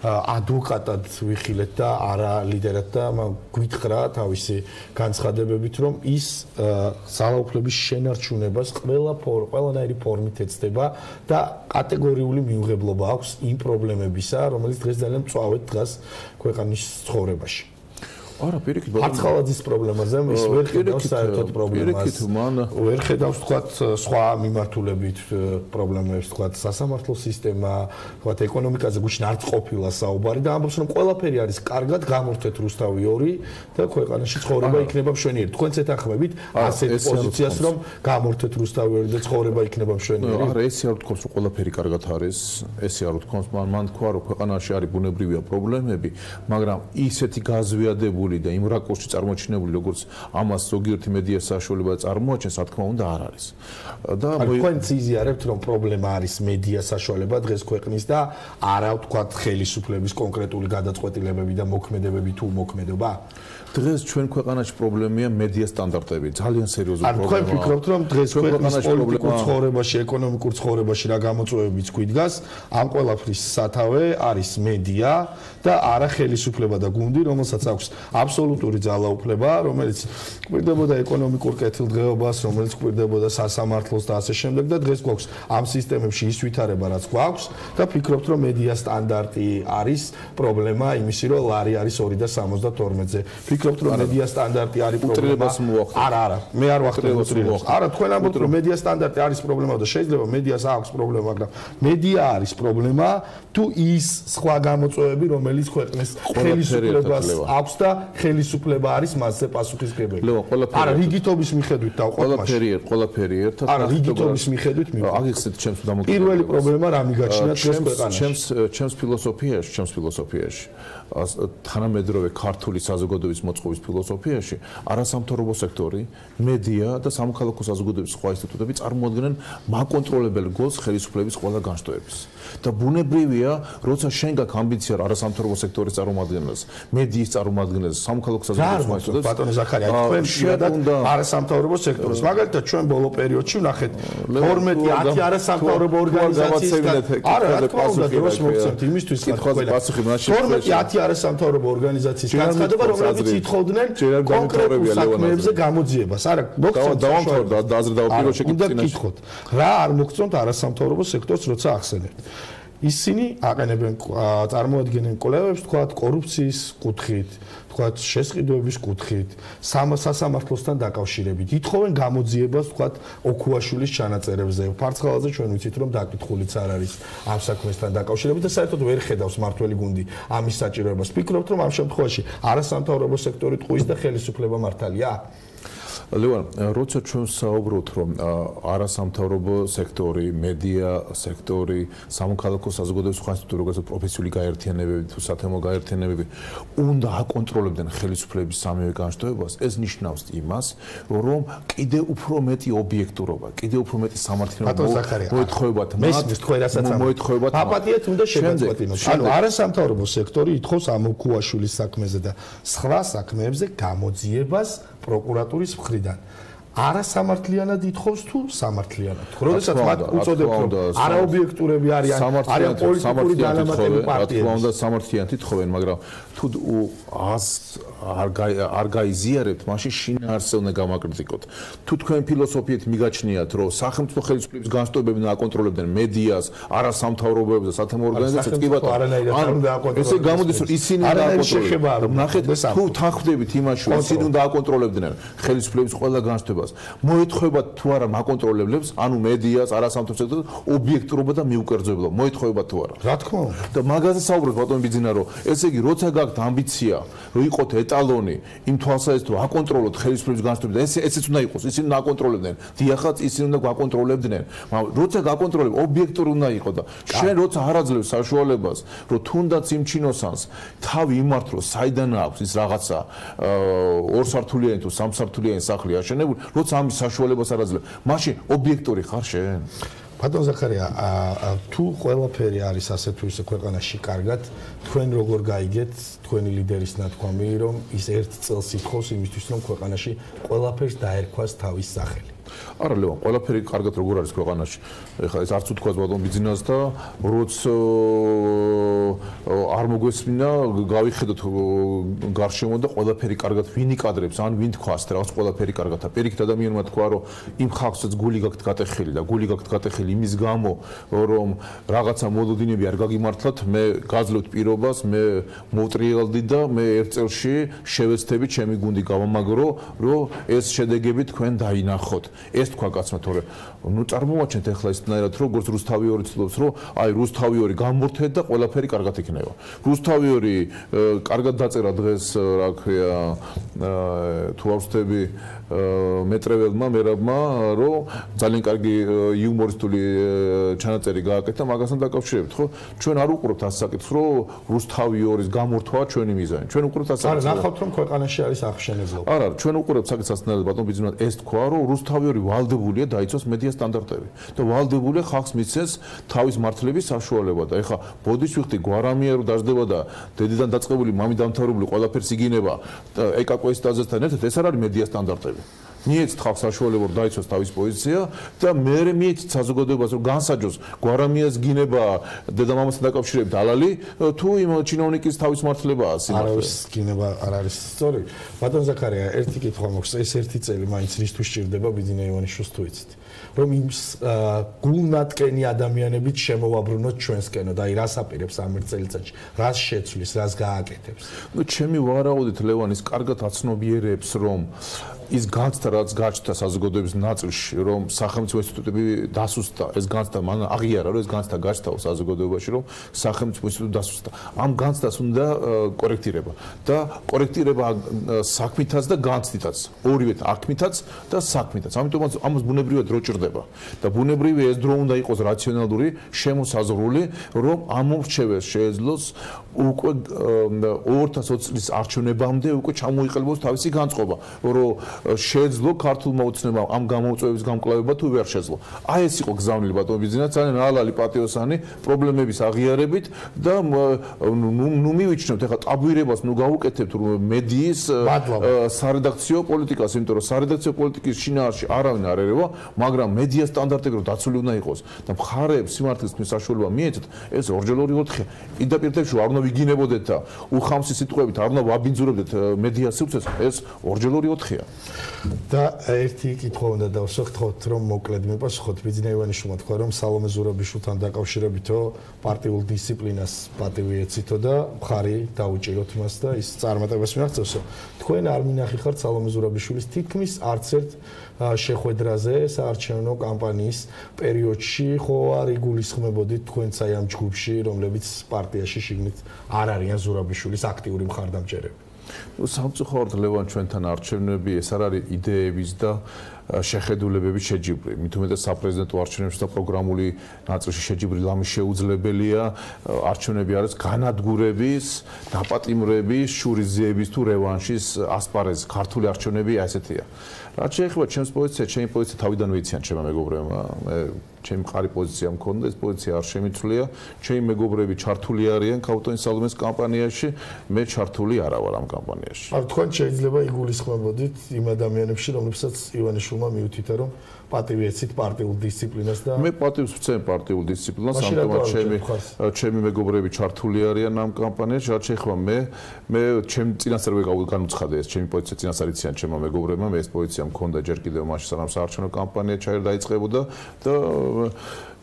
ადვოკატად ვიხილეთ და არა ლიდერად და გვითხრა თავისი განცხადებებით, რომ ის ძალაუფლების შენარჩუნებას ყველანაირი ფორმით ეცდება და კატეგორიული მიუღებლობა აქვს იმ პრობლემებისა, რომელიც დღეს ძალიან მწვავედ დგას ქვეყნის ცხოვრებაში. არა, პირიქით, ფარცხალაძის პრობლემაზე ის ვერ ხედავს საერთოდ პრობლემას. ვერ ხედავს თქვათ სხვა მიმართულებით პრობლემებს, თქვათ სასამართლო სისტემა, თქვათ ეკონომიკაზე გუშინ არც ყოფილა საუბარი და ამბობს, რომ ყველაფერი არის კარგად, გამორთეთ რუსთავი 2 და ქვეყანაში ცხოვრება იქნება მშვენიერი. თქვენც ეთანხმებით ასეთ პოზიციას, რომ გამორთეთ რუსთავი 2 და ცხოვრება იქნება მშვენიერი? არა, ესე არ ვთქვამს, რომ ყველაფერი კარგად არის, ესე არ ვთქვამს, მან თქვა, რომ ქვეყანაში არის ბუნებრივია პრობლემები, მაგრამ ისეთი გაზვიადებული და იმ რაკურსში წარმოჩინებული, როგორც ამას ზოგიერთი მედია საშუალება წარმოაჩენს, რა თქმა უნდა არ არის. და თქვენ ციზიარებთ, რომ პრობლემა არის მედია საშუალება დღეს ქვეყნის და არა ვთქვათ ხელისუფლების კონკრეტული გადაწყვეტილებები და მოქმედებები თუ მოქმედობა? დღეს ჩვენ ქვეყანაში პრობლემია მედია სტანდარტები, ძალიან სერიოზული პრობლემაა. თქვენ ფიქრობთ, რომ დღეს ქვეყნის პოლიტიკურ ცხოვრებაში, ეკონომიკურ ცხოვრებაში რა გამოწვევებიც გვიდგას, ამ ყველაფრის სათავე არის მედია და არა ხელისუფლება და გუნდი, რომელსაც აქვს აბსოლუტური ძალაუფლება, რომელიც გვერდებოდა ეკონომიკურ კეთილდღეობას, რომელიც გვერდებოდა სასამართლოს და ასე შემდეგ და დღეს გვაქვს ამ სისტემებში ის ვითარება, რაც გვაქვს და ფიქრობთ, რომ მედია სტანდარტი არის პრობლემა იმისი, რომ ლარი არის 2.72-ზე. ფიქრობთ, რომ მედია სტანდარტი არის პრობლემა? არა, მე არ ვახტებ უტრირებას. არა, თქვენ ამბობთ, რომ მედია სტანდარტი არის პრობლემა და შეიძლება მედიას აქვს პრობლემა, მაგრამ მედია არის პრობლემა თუ ის სხვა გამოწვევები, რომელიც ქვეყნის ხელისუფლებას აქვს და ხელისუფლება არის მასზე პასუხისმგებელი. არა, რიგითობის მიხედვით დავყვათ მაშინ. ყველაფერი ერთად. არა, რიგითობის მიხედვით მივყვეთ. აგიხსნით ჩემს დამოკიდებულებას. პირველი პრობლემა რა მიგაჩნიათ დღეს ქვეყანაში? ჩემს ფილოსოფიაში, თანამედროვე ქართული საზოგადოების მოწყობის ფილოსოფიაში, არასამთავრობო სექტორი, მედია და სამოქალაქო საზოგადოების სხვა ინსტიტუტები წარმოადგენენ მაკონტროლებელ გოლს ხელისუფლების ყველა განშტოების. და ბუნებრივია, როცა შენ გაქვს ამბიცია არასამთავრობო სექტორის წარმომადგენელს, მედიის წარმომადგენელს, სამოქალაქო საზოგადოების სხვა ინსტიტუტებს, ბატონო ზაქარია, თქვენ შეადათ არასამთავრობო სექტორს. მაგალითად, ჩვენ ბოლო პერიოდში ვნახეთ 12-10 არასამთავრობო ორგანიზაციის არა, რა თქმა უნდა, დროს მოგცემთ იმისთვის, კითხვაზე პასუხი მაშინ 12-10 არასამთავრობო ორგანიზაციის განცხადება, რომლებიც ითხოვდნენ კონკრეტულ საქმეებზე გამოძიებას. არა, მოგცემთ დავამთავრდა და აზრი დავაპირო შეკითხვაში. რა არ მოგცემთ არასამთავრობო სექტორს, როცა ახსენებთ? ისინი აყენებენ წარმოადგენენ კვლევებს, თქვათ, კორუფციის კუთხით, თქვათ, შესყიდვების კუთხით, სასამართლოსთან დაკავშირებით. ითხოვენ გამოძიებას, თქვათ, ოქუაშვილის ჩანაწერებზე. ფარცხალაძე ჩვენ ვიცით, რომ დაკითხულიც არ არის ამ საქმესთან დაკავშირებით და საერთოდ ვერ ხედავს მართველი გუნდი ამის საჭიროებას. ფიქრობთ, რომ ამ შემთხვევაში არასამთავრობო სექტორი ტყუის და ხელისუფლება მართალია? ლევან, როცა ჩვენ საუბრობთ, რომ არასამთავრობო სექტორი, მედია სექტორი, სამოქალაქო საზოგადოების სხვა ინსტიტუტები, როგორც პროფესიული გაერთიანებები თუ სათემო გაერთიანებები, უნდა აკონტროლებდნენ ხელისუფლების სამივე განშტოებას, ეს ნიშნავს იმას, რომ კიდევ უფრო მეტი ობიექტურობა, კიდევ უფრო მეტი სამართლიანობა მოეთხოვებათ მათ. აპატიეთ უნდა შეგაწყვეტინოთ. ანუ არასამთავრობო სექტორი ითხოვს ამ ოქუაშვილის საქმეზე და სხვა საქმეებზე გამოძიებას პროკურატურის მხრიდან. არასამართლიანად ითხოვს თუ სამართლიანად? როდესაც მათ უწოდებთ, რომ არაობიექტურები არიან პოლიტიკური განამატები პარტიები. რა თქმა უნდა, სამართლიანად ითხოვენ, მაგრამ თუ არ გაიზიარებთ, მაშინ შინაარსზე უნდა გამაკრიტიკოთ. თუ თქვენ ფილოსოფიით მიგაჩნიათ, რომ სახელმწიფო ხელისუფლების განშტოებები უნდა აკონტროლებდნენ მედიას, არასამთავრობოებს და სათემო ორგანიზაციებს, კი ბატონო. ესე გამოდის, რომ ისინი უნდა აკონტროლებდნენ. ნახეთ, თუ თანხმდებით იმაში, რომ ისინი უნდა აკონტროლებდნენ ხელისუფლების ყველა განშტოებას, მოეთხოვებათ თუ არა მაკონტროლებლებს, ანუ მედიას, არასამთავრობო სექტორს, ობიექტურობა და მიუკერძოება. მოეთხოვებათ თუ არა. რა თქმა უნდა. და მაგაზე საუბრობთ ბატონო ბიძინა, რომ ესე იგი, როცა გაქვთ ამბიცია, რომ იყოთ ეტალონი იმ თვალსაზრისით, რომ აკონტროლოთ ხელისუფლების განშტოება და ესეც უნდა იყოს, ისინი უნდა აკონტროლებდნენ. დიახაც, ისინი უნდა გაკონტროლებდნენ. მაგრამ როცა გაკონტროლებ, ობიექტური უნდა იყოს და შენ როცა არ აძლევს საშუალებას, რომ თუნდაც იმ ჩინოსანს თავი იმართოს, საიდან აქვს ის რაღაცა ორსართულიანი თუ სამსართულიანი სახლი აშენებული, როცა ამის საშუალებას არ აძლევ, მაშინ ობიექტური ხარ შენ? ბატონ ზაქარია, თუ ყველაფერი არის ასე თუ ისე ქვეყანაში კარგად, თქვენ როგორ გაიგეთ თქვენი ლიდერის ნათქვამი, რომ ის ერთ წელს ითხოვს იმისთვის, რომ ქვეყანაში ყველაფერს დაერქვას თავის სახელი? არა ლევან, ყველაფერი კარგად როგორ არის ქვეყანაში. ეხლა ეს არც უთქვას ბატონ ბიძინას და როც არ მოგვესმინა, გავიხედოთ გარშემო და ყველაფერი კარგად ვინ იკადრებს, ან ვინ თქვას რაღაც ყველაფერი კარგადა. პირიქით ადამიანმა თქვა, რომ იმ ხალხსაც გული გაქვთ გატეხილი და გული გაქვთ გატეხილი იმის გამო, რომ რაღაცა მოლოდინები არ გაგიმართლათ, მე გაძლევთ პირობას, მე მოვტრიალდი და მე ერთ წელში შევეცდები ჩემი გუნდი გავამაგრო, რომ ეს შედეგები თქვენ დაინახოთ. ეს თქვა კაცმა, თორე ნუ წარმოვაჩენთ ახლა ისნაირად, როგორც რუსთავი 2 ცდილობს, რომ აი რუსთავი 2 გამორთეთ და ყველაფერი კარგად იქნება. რუსთავი 2 კარგად დაწერა დღეს, რა ქვია, თუ არ ვცდები მეტრეველმა, მერაბმა, რომ ძალიან კარგი იუმორისტული ჩანაწერი გააკეთა მაგასთან დაკავშირებით, ხო? ჩვენ არ უყურებთ ამ საკითხს, რომ რუსთავი 2-ის გამორთვა ჩვენი მიზანი. ჩვენ უყურებთ ამ საკითხს. არა, ნახავთ, რომ ქვეყანაში არის აღშენებლობა. არა, ჩვენ უყურებთ საკითხს ასნაირად, ბატონ ბიძინა, ეს თქვა, რომ რუსთავი 2 ვალდებულია დაიცვას მედია სტანდარტები და ვალდებულია ხალხს მისცეს თავის მართლების საშუალება და ეხლა ბოდიშ ვიხდი გვარამია რომ დაждდება და დედიდან დაწყებული მამი დამთავრებული ყველაფერს იგინება ეკაკოის დაზესთან ერთად, ეს არ არის მედია სტანდარტები. მიეცთ ხალხს საშუალება რომ დაიცვას თავის პოზიცია და მე მიეცთ საზოგადოებას რომ განსაჯოს გვარამიას გინება დედამამასთან დაკავშირებით ალალი თუ იმ ჩინოვნიკის თავის მართლებაა სიმართლე. არავის გინება არ არის სწორი. ბატონ ზაქარია, ერთი კითხვა მაქვს, ეს ერთი წელი მაინც რისთვის სჭირდება ბიძინა ივანიშვილს თუ იცით? რომ იმ გულნატკენი ადამიანებით შემოვაბრუნოთ ჩვენსკენო და აი რას აპირებს ამ ერთ წელიწადში, რას შეცვლის, რას გააკეთებს? ნუ ჩემი ვარაუდით ლევან ის კარგად აცნობიერებს რომ ის განცდა რაც გაჩნდა საზოგადოების ნაწილში რომ სახელმწიფო ინსტიტუტები დასუსტა ეს განცდა მან აღიარა რომ ეს განცდა გაჩნდა საზოგადოებაში რომ სახელმწიფო ინსტიტუტი დასუსტა ამ განცდას უნდა კორექტირება და კორექტირება საქმითაც და განცდითაც ორივეთ აქმითაც და საქმითაც ამიტომ ამას ბუნებრივად დრო ჭირდება და ბუნებრივი ეს დრო უნდა იყოს რაციონალური შემოსაზღვრული რომ ამ მომრჩევეს შეეძლოს უკვე 2020 წლის არჩევნებამდე უკვე ჩამოიყალიბოს თავისი განწყობა რომ შეეძლო ქართულმა ოცნებამ ამ გამოწვევების გამკლავება თუ ვერ შეძლო. აი ეს იყო გზავნილი ბატონ ბიძინა, ძალიან ალალი პატიოსანი პრობლემების აღიარებით და ნუ მივიჩნევთ ახლა ტაბუირებას ნუ გავუკეთებთ მედიის სარედაქციო პოლიტიკას, იმიტომ რომ სარედაქციო პოლიტიკის შინაარსში არავინ არ ერევა, მაგრამ მედია სტანდარტები რომ დაცული უნდა იყოს და მხარეებს სიმართლის მის საშუალება მიეცეთ, ეს ორჯერ 4-4 პირდაპირ თებში არ უნდა ვიგინებოდეთ და უხამსი სიტყვებით არ უნდა ვაბინძურებდეთ მედია სივრცეს, ეს ორჯერ 4-4-ია. და ერთი კითხვა უნდა დავსახოთ, რომ მოკლედ მიპასუხოთ ბიძინა ივანიშვილმა თქვა, რომ სალომე ზურაბიშვილთან დაკავშირებითო პარტიულ დისციპლინას პატივი ეცითო და მხარი დაუჭიროთ მას და ის წარმატებას მიაღწევსო. თქვენ არ მინახიხართ სალომე ზურაბიშვილის თითქმის არც ერთ შეხვედრაზე საარჩევნო კამპანიის პერიოდში, ხო არ იგულისხმებოდით თქვენც აი ამ ჯგუფში, რომლებიც პარტიაში შიგნით არ არიან ზურაბიშვილის აქტიური მხარდამჭერები. სამწუხაროდ ლევან ჩვენთან არჩევნები ეს არ არის იდეების და შეხედულებების შეჯიბრი. მით უმეტეს საპრეზიდენტო არჩევნებში და პროგრამული ნაწილში შეჯიბრი ლამი შეუძლებელია. არჩევნები არის განადგურების, დაპატიმრების, შურიზიების თუ რევანშის ასპარეზი. ქართული არჩევნები ასეთია. რაც შეეხება ჩემს პოზიციას, ჩემი პოზიცია თავიდანვე იციან ჩემმა მეგობრებმა. ჩემი მყარი პოზიცია მქონდა, ეს პოზიცია არ შემიცვლია. ჩემი მეგობრები ჩართული არიან ქავტონის სალომეს კამპანიაში, მე ჩართული არა ვარ ამ კამპანიაში. არ თქვენ შეიძლება იგულისხმებოდით იმ ადამიანებში, რომლებსაც ივანიშვილი ქუცნაშვილმა მიუთითა რომ პატივი ეცით პარტიულ დისციპლინას და მე პატივს ვცემ პარტიულ დისციპლინას, ამიტომაც ჩემი მეგობრები ჩართული არიან ამ კამპანიაში, რაც შეეხება მე ჩემ წინასწარ განუცხადე ეს ჩემი პოზიცია წინასწარ იციან ჩემმა მეგობრებმა, მე ეს პოზიცია მქონდა ჯერ კიდევ მაშინ სანამ საარჩევნო კამპანია დაიწყებოდა და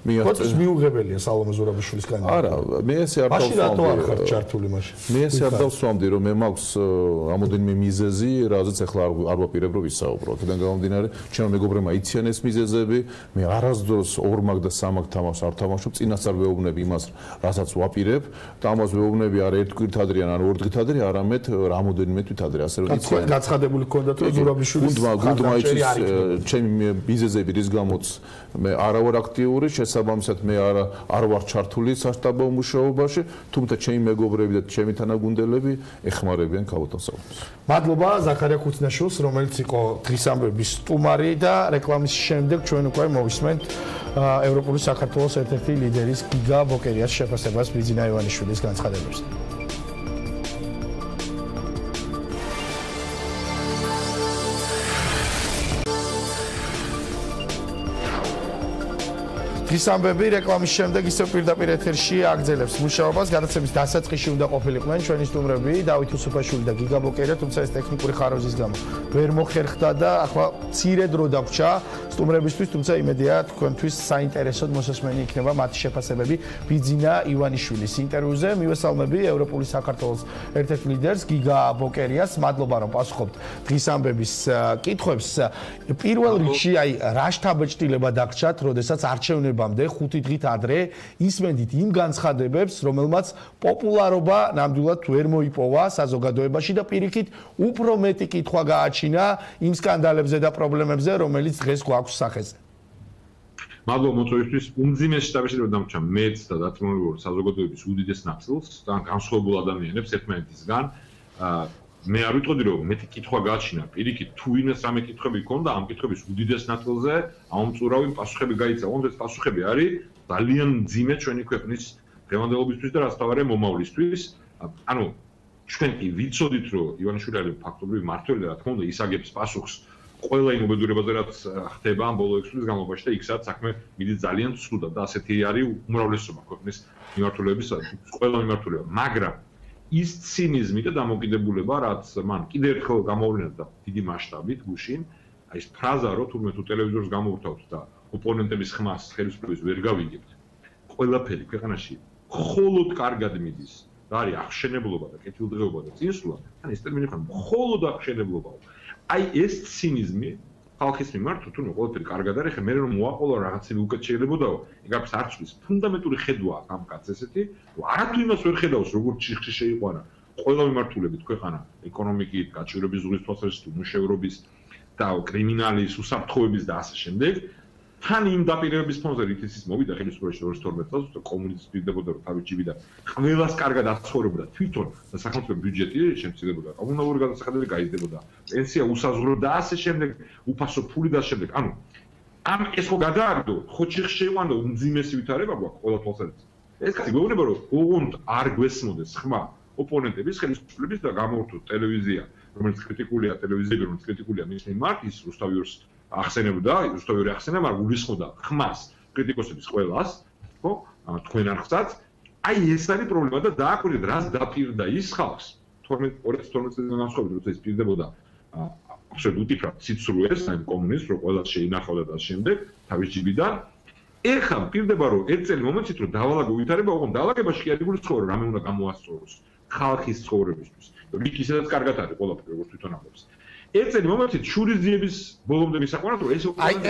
კოც მიუღებელია სალომე ზურაბიშვილის კანდიდატურა. არა, მე ესე არ დავსვამდი. მაშინ რატო არ ხარ ჩართული მაშინ? მე ესე არ დავსვამდი, რომ მე მაქვს რამოდენიმე მიზეზი, რაზეც ახლა არ ვაპირებ რომ ვისაუბრო. აქედან გამომდინარე, ჩემმა მეგობრებმა იციან ეს მიზეზები, მე არასდროს ორმაგ და სამაგ თამაშს არ ვთამაშობ, წინასწარ ვეუბნები იმას, რასაც ვაპირებ, და ამას ვეუბნები არა ერთ კვირთ ადრე ან ორ დღით ადრე, არამედ რამოდენიმე თვით ადრე, ასე რომ იციან. გაცხადებული გქონდათ რომ ზურაბიშვილის გუნდმა იცის ჩემი მიზეზები, რის გამოც მე არა ვარ აქტიური, შესაბამისად მე არ ვარ ჩართული სასტაბო მუშაობაში, თუმცა ჩემი მეგობრები და ჩემი თანაგუნდელები ეხმარებიან ქალოთასაუბრს. მადლობა ზაქარია ქუცნაშვილს, რომელიც იყო დღის ამბების სტუმარი და რეკლამის შემდეგ ჩვენ უკვე მოვისმენთ ევროპული საქართველოს ერთ-ერთი ლიდერის გიგა ბოკერიას შეფასებას ბიძინა ივანიშვილის განცხადებებს. დღის ამბები რეკლამის შემდეგ ისევ პირდაპირ ეთერში აგრძელებს მუშაობას. გადაცემის დასაწყისში უნდა ყოფილიყვნენ ჩვენი სტუმრები დავით უსუფაშვილი და გიგა ბოკერია, თუმცა ეს ტექნიკური ხაროζის გამო ვერ მოხერხდა და ახლა მცირე დრო დაგვჭა სტუმრებისთვის, თუმცა იმედია თქვენთვის საინტერესოდ მოსასმენი იქნება მათი შეფასებები ბიძინა ივანიშვილის ინტერვიუზე. მივესალმები ევროპული საქართველოს ერთ-ერთ ლიდერს გიგა ბოკერიას. მადლობა რომ პასუხობთ დღის ამბების კითხვებს. პირველ რიგში რა შთაბეჭდილება დაგჭათ, როდესაც არჩევნები 5 დღით ადრე ისმენდით იმ განცხადებებს, რომელმაც პოპულარობა ნამდვილად ვერ მოიპოვა საზოგადოებაში და პირიქით უფრო მეტი კითხვა გააჩინა იმ სკანდალებზე და პრობლემებზე, რომელიც დღეს გვაქვს სახეზე. მადლობა მოწვევისთვის. უმძიმეს შთაბეჭდილება დამჭა მეც და დათმობრივად საზოგადოების უდიდეს ნაწილს და განსხვავებულ ადამიანებს ერთმანეთისგან. მე არ ვიტყოდი რომ მეტი კითხვა გააჩინა, პირიქით თუ ვინმეს რამე კითხვები ჰქონდა, ამ კითხვების უდიდეს ნაწილზე ამომწურავი პასუხები გაიცა. ეს პასუხები არის ძალიან მძიმე ჩვენი ქვეყნის დღევანდელობისთვის და რაც თავარია მომავლისთვის. ანუ ჩვენ კი ვიცოდით რომ ივანიშვილი არის ფაქტობრივი მმართველი და რა თქმა უნდა ისაგებს პასუხს ყველა იმ უბედურებაზე რაც ხდება ამ ბოლო 6 წლის განმავლობაში და იქ სადაც საქმე მიდის ძალიან ცუდად და ასეთი არის უმრავლესობა ქვეყნის მიმართულების ყველა მიმართულება, მაგრამ ის ცინიზმი და დამოკიდებულება, რაც მან კიდევ ერთხელ გამოვლინდა და დიდი მასშტაბით გუშინ, აი ეს ფრაზა, რომ თურმე თუ ტელევიზორს გამოვთავთ და ოპონენტების ხმას ხელისუფლების ვერ გავიგებთ, ყველაფერი ქვეყანაში მხოლოდ კარგად მიდის და არის აღშენებლობა და კეთილდღეობა და წინსვლა, ან ეს ტერმინი ხან მხოლოდ აღშენებლობაა. აი ეს ცინიზმი ხალხის მიმართ თურმე ყველაფერი კარგად არის, ხე მე რომ მოაყოლა რაღაცები უკეთ შეიძლებაოდაო, ეგაფერს არ ცვლის. ფუნდამენტური ხედვა აქვს ამ კაცს ესეთი, რომ არათუ იმას ვერ ხედავს, როგორც ჩიხში შეიყვანა ყველა მიმართულებით ქვეყანა, ეკონომიკით, გაჭირვების ზღვის თვალსაზრისით, მუშევრობის და კრიმინალის, უსაფრთხოების და ასე შემდეგ. თან იმ დაპირებების ფონზე რითიც ის მოვიდა ხელისუფლებაში 2012 წელს, კომუნიზმის პირდებოდა რომ თავის ჯიბიდან ყველას კარგად აცხოვრებდა თვითონ და სახელმწიფო ბიუჯეტი შემცირდებოდა, კომუნალური გადასახადები გაიზრდებოდა, პენსია უსაზღვროდ და ასე შემდეგ, უფასო ფული და ასე შემდეგ. ანუ ამ ეს ხო გადააგდო, ხო ჩიხში შეიყვანდა უმძიმესი ვითარება გვაქვს ყველა თვალსაზრისით. ეს კაცი გვეუბნება რომ ოღონდ არ გვესმოდეს ხმა ოპონენტების ხელისუფლების და გამოვთოთ ტელევიზია, რომელიც კრიტიკულია ტელევიზიები, რომელიც კრიტიკულია მის მიმართ, ის რუსთავიორს ახსენებდა, რუსთავიორი ახსენა, მაგრამ გულისხმობდა ხმას კრიტიკოსების ყველას, ხო? თქვენ არხსაც. აი ეს არის პრობლემა და დააკვირდით, რას დაპირდა ის ხალხს 2012 წელს განსხვავებით, როცა ის პირდებოდა აბსოლუტურად უთიფრად ციცრუეს, აი კომუნიზმს, რომ ყველას შეინახავდა და შემდეგ თავის ჯიბიდან. ეხლა პირდება რომ ერთ წელი მომეცით რომ დავალაგო ვითარება, ოღონდ დავალაგებაში კი არ იგულისხმება რომ რამე უნდა გამოასწოროს ხალხის ცხოვრებისთვის. რიგ ისედაც კარგად არის ყველაფერი, როგორც თვითონ ამბობს. ერთ წელი მომეცით შურისძიების ბოლომდე მისაყვანად რომ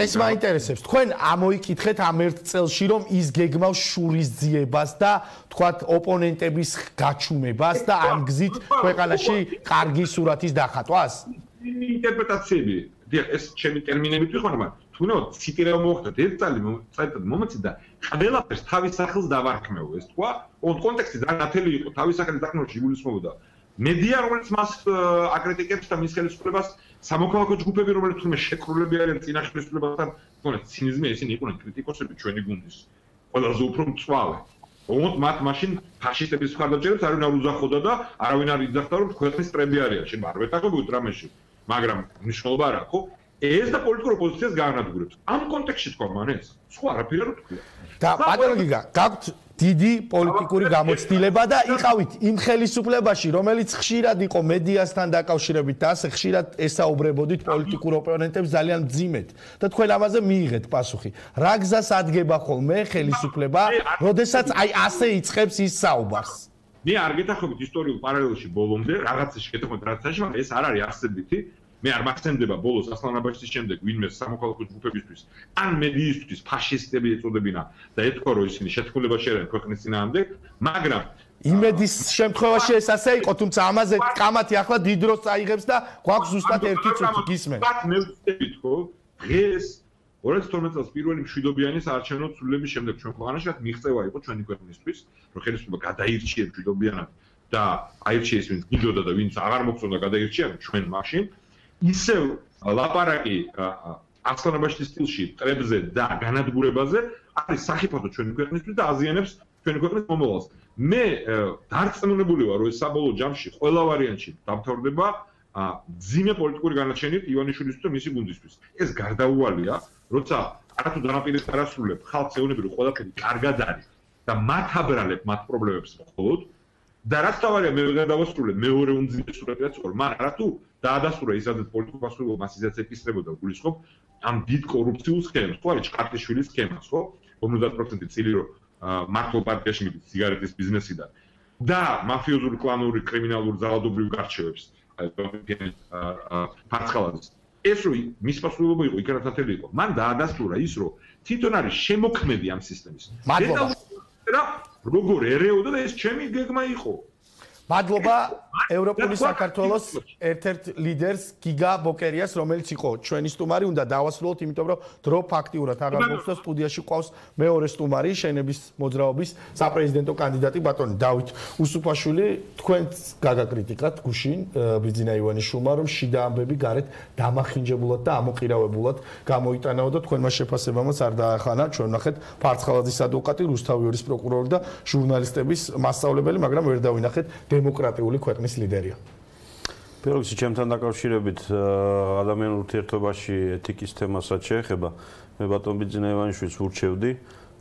ეს მაინტერესებს. თქვენ ამოიკითხეთ ამ ერთ წელში რომ ის გეგმავს შურისძიებას და თქვათ ოპონენტების გაჩუმებას და ამ გზით ქვეყანაში კარგი სურათის დახატვას? ინტერპრეტაციები. დიახ, ეს ჩემი ტერმინებით ვიყვანა, მაგრამ თუნდაც ციტირება მოხდა ერთ წელი მომეცით და ყველაფერს თავის სახელს დავარქმევ, ეს თქვა, კონტექსტი ძალიან ნათელი იყო, თავის სახელის დარქმევაში იგულისხმებოდა. მედია, რომელიც მას აკრიტიკებს და მის ხელისუფლებას, სამოქალაქო ჯგუფები, რომელიც თუმე შეკრულები არიან წინა ხელისუფლებასთან, თუნდაც ცინიზმი ესენი იყვნენ კრიტიკოსები ჩვენი გუნდის. ყველაზე უფრო მწვავე. ოღონდ მათ მაშინ ფაშისტების მხარდაჭერებს არავინ არ უძახოდა და არავინ არ იძახდა რომ ქვეყნის პრემი არიან. შენ არ ვეთანხმებოდ რამეში. მაგრამ მნიშვნელობა არა, ხო? ეს და პოლიტიკურ ოპოზიციას გაანადგურებს. ამ კონტექსტში თქვა მან ეს. სხვა არაფერი არ თქვია. და ბატონო გიგა, გაქვთ დიდი პოლიტიკური გამოცდილება და იყავით იმ ხელისუფლებაში, რომელიც ხშირად იყო მედიასთან დაკავშირებით და ასე ხშირად ესაუბრებოდით პოლიტიკურ ოპონენტებს ძალიან მძიმედ და თქვენ ამაზე მიიღეთ პასუხი. რა გზას ადგება ხოლმე ხელისუფლება, როდესაც აი ასე იწყებს ის საუბარს? მე არ გეთახობთ ისტორიულ პარალელში ბოლომდე, რაღაცაში გეთახობთ რაღაცაში, მაგრამ ეს არ არის არსებითი. მე არ მახსენდება ბოლოს ასლანაბაშის შემდეგ ვინმე სამოქალაქო ჯგუფებისთვის ან მედიისთვის ფაშისტები ეწოდებინა და ეთქვა რომ ისინი შეთქმულებაში არიან ქვეყნის წინააღმდეგ, მაგრამ იმედის შემთხვევაში ეს ასე იყო, თუმცა ამაზე კამათი ახლა დიდ დროს წაიღებს და გვაქვს ზუსტად 1 წუთი გისმენ. მე ვწევით ხო, დღეს 2012 წელს პირველი მშვიდობიანი საარჩევნო ცვლილების შემდეგ ჩვენ ქვეყანაში მიღწევა იყო ჩვენი ქვეყნისთვის, რომ ხელისუფლება გადაირჩიებს მშვიდობიანად და აირჩიეს ვინც გინდოდა და ვინც აღარ მოგწონდა გადაირჩია ჩვენ მაშინ. ისევ ლაპარაკი ასლანაბაშის სტილში ტრებზე და განადგურებაზე არის სახიფათო ჩვენი ქვეყნისთვის და აზიანებს ჩვენი ქვეყნის მომავალს. მე დარწმუნებული ვარ, რომ ეს საბოლოო ჯამში ყველა ვარიანტში დამთავრდება ძიმე პოლიტიკური განაჩენით ივანიშვილისთვის და მისი გუნდისთვის. ეს გარდაუვალია, როცა არათუ დანაპირეს არ ასრულებ, ხალხს ეუბნები, რომ ყველაფერი კარგად არის და მათ აბრალებ მათ პრობლემებს მხოლოდ და რაც თავარია მე ვერ დავასრულებ მეორე უმძიმესურადაც ვარ, მაგრამ არათუ დაადასტურა ისაც პოლიტიკურ პასუხისმგებლობას მასიზეც ეკისრებოდა გულისხმობ ამ დიდ კორუფციულ სქემას, ხო არის ჩხარტიშვილის სქემას, ხო 50% წილი რომ მართლ პარტიაში მიდის სიგარეტის ბიზნესიდან და მაფიოზური კლანური კრიმინალური ძალადობრივ გარჩევებს ფარცხალაძის ეს რო მის პასუხისმგებლობა იყო იქაც ათელი იყო მან დაადასტურა ის რომ თვითონ არის შემოქმედი ამ სისტემის და როგორ ერეოდა და ეს ჩემი გეგმა იყო. მადლობა ევროპული საქართველოს ერთ-ერთ ლიდერს გიგა ბოკერიას, რომელიც იყო ჩვენი სტუმარი, უნდა დავასრულოთ, იმიტომ რომ დრო ფაქტიურად აღარ გვაქვს და სტუდიაში ყავს მეორე სტუმარი, შენების მოძრაობის საპრეზიდენტო კანდიდატი ბატონი დავით უსუფაშვილი. თქვენც გაგაკრიტიკათ გუშინ ბიძინა ივანიშვილმა, რომ შიდა ამბები გარეთ დამახინჯებულად და ამოყირავებულად გამოიტანაო და თქვენმა შეფასებამაც არ დაახანა. ჩვენ ვნახეთ ფარცხალაძის ადვოკატი, რუსთავიორის პროკურორი და ჟურნალისტების მასწავლებელი, მაგრამ ვერ დავინახეთ დემოკრატიული ქვეყნის ლიდერია. პირველ რიგში ჩემთან დაკავშირებით ადამიანურ ურთიერთობაში ეთიკის თემასაც შეეხება. მე ბატონ ბიძინა ივანიშვილს ვურჩევდი,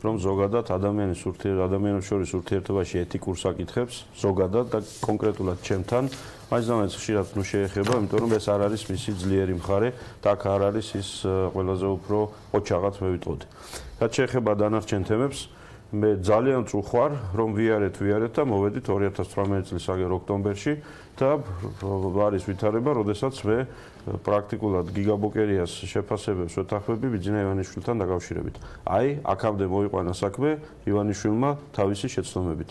რომ ზოგადად ადამიანებს შორის ურთიერთობაში ეთიკურ საკითხებს ზოგადად და კონკრეტულად ჩემთან მაინც ხშირად შეეხება, იმიტომ რომ ეს არ არის მისი ძლიერი მხარე და აქ არ არის ის ყველაზე უფრო ოჩაღად მე ვიტყოდი. რაც შეეხება დანარჩენ თემებს, მე ძალიან წუხარ, რომ ვიარეთ და მოვედით 2018 წლის ოქტომბერში და არის ვითარება, როდესაც მე პრაქტიკულად გიგა ბოკერიას შეფასებებს ვეთანხმები ბიძინა ივანიშვილთან დაკავშირებით. აი, აქამდე მოიყვანა საქმე ივანიშვილმა თავისი შეცდომებით.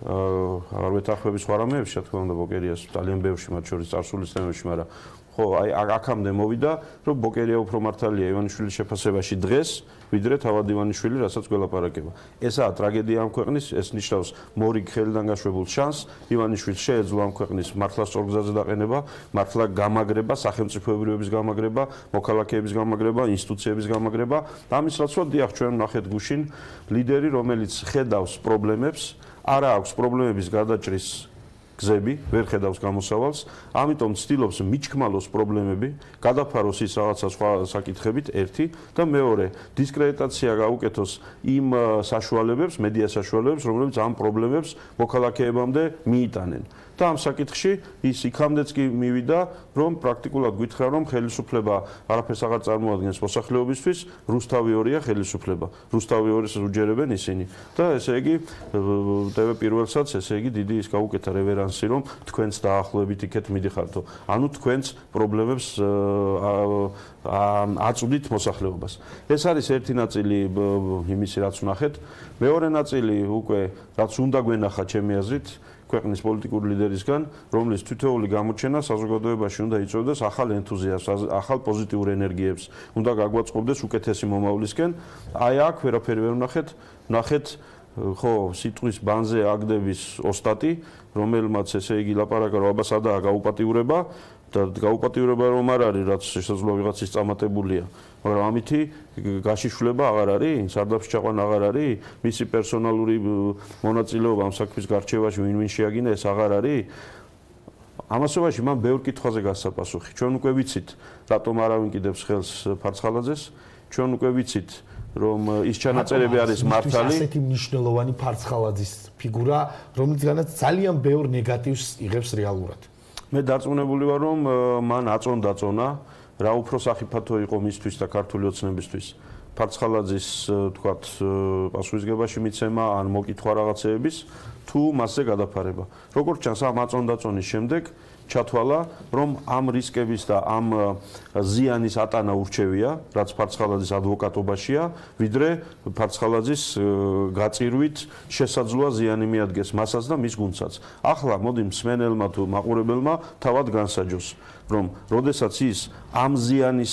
არ ვეთანხმები სხვა რამეებში, რა თქმა უნდა, ბოკერიას ძალიან ბევრში, მათ შორის წარსულის თემებში, მაგრამ ხო, აი აქამდე მოვიდა, რომ ბოკერია უფრო მართალია ივანიშვილის შეფასებაში დღეს, ვიდრე თავად ივანიშვილი, რასაც გველაპარაკება. ესაა ტრაგედია ამ ქვეყნის, ეს ნიშნავს მორიგ ხელიდან გაშვებულ შანსს, ივანიშვილს შეეძლო ამ ქვეყნის მართლა სწორ გზაზე დაყენება, მართლა გამაგრება, სახელმწიფოებრიობის გამაგრება, მოქალაქეების გამაგრება, ინსტიტუციების გამაგრება. ამის რაცვლად დიახ, ჩვენ ვნახეთ გუშინ ლიდერი, რომელიც ხედავს პრობლემებს, არა აქვს პრობლემების გადაჭრის გზები, ვერ ხედავს გამოსავალს, ამიტომ ცდილობს მიჩქმალოს პრობლემები, გადაფაროს ის რაღაცა სხვა საკითხებით, ერთი და მეორე, დისკრედიტაცია გაუკეთოს იმ საშუალებებს, მედია საშუალებებს, რომლებიც ამ პრობლემებს მოქალაქეებამდე მიიტანენ. და ამ საკითხში ის იქამდეც კი მივიდა, რომ პრაქტიკულად გითხრა, რომ ხელისუფლება არაფერს აღარ წარმოადგენს მოსახლეობისთვის, რუსთავიორია ხელისუფლება. რუსთავიორის უჯერებენ ისინი. და ესე იგი TV პირველსაც ესე იგი დიდი ის გაუკეთა რევერანსი, რომ თქვენც დაახლოებით იქეთ მიდიხართო. ანუ თქვენც პრობლემებს აწვდით მოსახლეობას. ეს არის ერთი ნაწილი იმისი, რაც ვნახეთ. მეორე ნაწილი უკვე რაც უნდა გვენახა ჩემი აზრით ქვეყნის პოლიტიკური ლიდერისგან, რომლის თითოეული გამოჩენა საზოგადოებაში უნდა იწვევდეს ახალ ენთუზიაზმს, ახალ პოზიტიურ ენერგიებს, უნდა გაგვაწყობდეს უკეთესი მომავლისკენ. აი აქ ვერაფერი ვერ ვნახეთ, ხო, სიტყვის ბანზე აგდების ოსტატი, რომელმაც ესე იგი ლაპარაკა რომ აბა სადაა გაუპატიურება და გაუპატიურება რომ არ არის, რაც შესაძლოა ვიღაცის წამატებულია. მაგრამ ამითი გაშიშვლება აღარ არის, სარდაფში ჩაყვანა აღარ არის, მისი პერსონალური მონაწილეობა ამ საქმის გარჩევაში ვინ შეაგინა ეს აღარ არის. ამასობაში მან ბევრ კითხვაზე გასცა პასუხი. ჩვენ უკვე ვიცით, რატომ არავინ კიდევს ხელს ფარცხალაძეს, ჩვენ უკვე ვიცით, რომ ის ჩანაწერები არის მართალი. ასეთი მნიშვნელოვანი ფარცხალაძის ფიგურა, რომელიცგანაც ძალიან ბევრ ნეგატივს იღებს რეალურად. მე დარწმუნებული ვარ, რომ მან აწონ-დაწონა, რა უფრო სახიფათო იყო მისთვის და ქართული ოცნებისთვის. ფარცხალაძის, თქვათ, პასუხისგებაში მიცემა ან მოკითხვა რაღაცეების თუ მასზე გადაფარება. როგორც ჩანს, ამ აწონ-დაწონის შემდეგ ჩათვალა, რომ ამ რისკების და ამ ზიანის ატანა ურჩევია, რაც ფარცხალაძის ადვოკატობაშია, ვიდრე ფარცხალაძის გაწირვით შესაძლოა ზიანი მიადგეს მასაც და მის გუნდსაც. ახლა მოდი მსმენელმა თუ მაყურებელმა თავად განსაჯოს, რომ როდესაც ის ამ ზიანის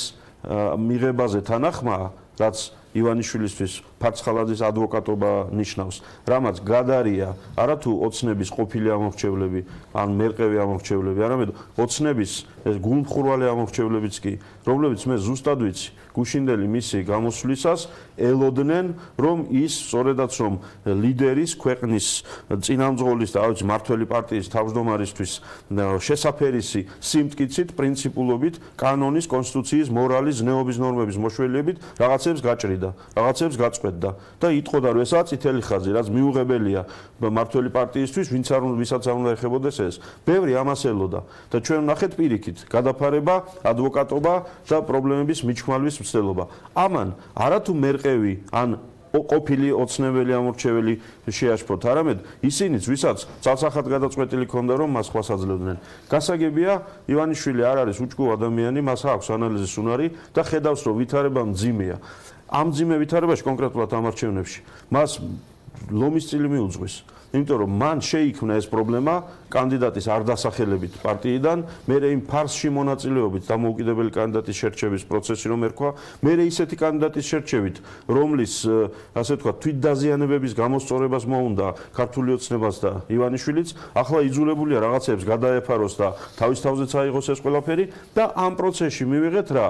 მიღებაზე თანახმაა, რაც ივანიშვილისთვის ფარცხალაძის ადვოკატობა ნიშნავს, რამაც გადარია არათუ ოცნების ყოფილი ამორჩევლები, ან მერყევი ამორჩევლები, არამედ ოცნების ეს გულმხურვალი ამორჩევლებიც კი, რომლებიც მე ზუსტად ვიცი, გუშინდელი მისი გამოსვლისას ელოდნენ, რომ ის სწორედაც რომ ლიდერის, ქვეყნის წინამძღოლის და ავიც მართველი პარტიის თავმჯდომარისთვის შესაფერისი სიმტკიცით, პრინციპულობით, კანონის, კონსტიტუციის, მორალის, ზნეობის ნორმების მოშველიებით რაღაცებს გაჭრიდა, რაღაცებს გაწყვეტდა და იტყოდა, რომ ესაა წითელი ხაზი, რაც მიუღებელია მართველი პარტიისთვის, ვისაც არ უნდა ეხებოდეს ეს. ბევრი ამას ელოდა და ჩვენ ვნახეთ პირიქით, გადაფარება, ადვოკატობა და პრობლემების მიჩქმალვის მცდელობა. ამან არათუ მერყევი ან ყოფილი ოცნებელი ამორჩეველი შეაშფოთ, არამედ ისინიც, ვისაც ცალსახად გადაწყვეტილი ქონდა, რომ მას ხვალს აძლევდნენ. გასაგებია, ივანიშვილი არ არის უჭკუ ადამიანი, მას აქვს ანალიზის უნარი და ხედავს, რომ ვითარება მძიმეა. ამ მძიმე ვითარებაში კონკრეტულად ამ არჩევნებში მას ლომის წილი მიუძღვის. იმიტომ რომ მან შეიქმნა ეს პრობლემა კანდიდატის არ დასახელებით პარტიიდან, მერე იმ ფარსში მონაწილეობით დამოუკიდებელი კანდიდატის შერჩევის პროცესი რომ ერქვა, მერე ისეთი კანდიდატის შერჩევით, რომლის ასე ვთქვათ, თვითდაზიანებების გამოსწორებას მოუნდა ქართული ოცნებას და ივანიშვილიც, ახლა იძულებულია რაღაცებს გადაეფაროს და თავის თავზეც აიღოს ეს ყველაფერი და ამ პროცესში მივიღეთ რა?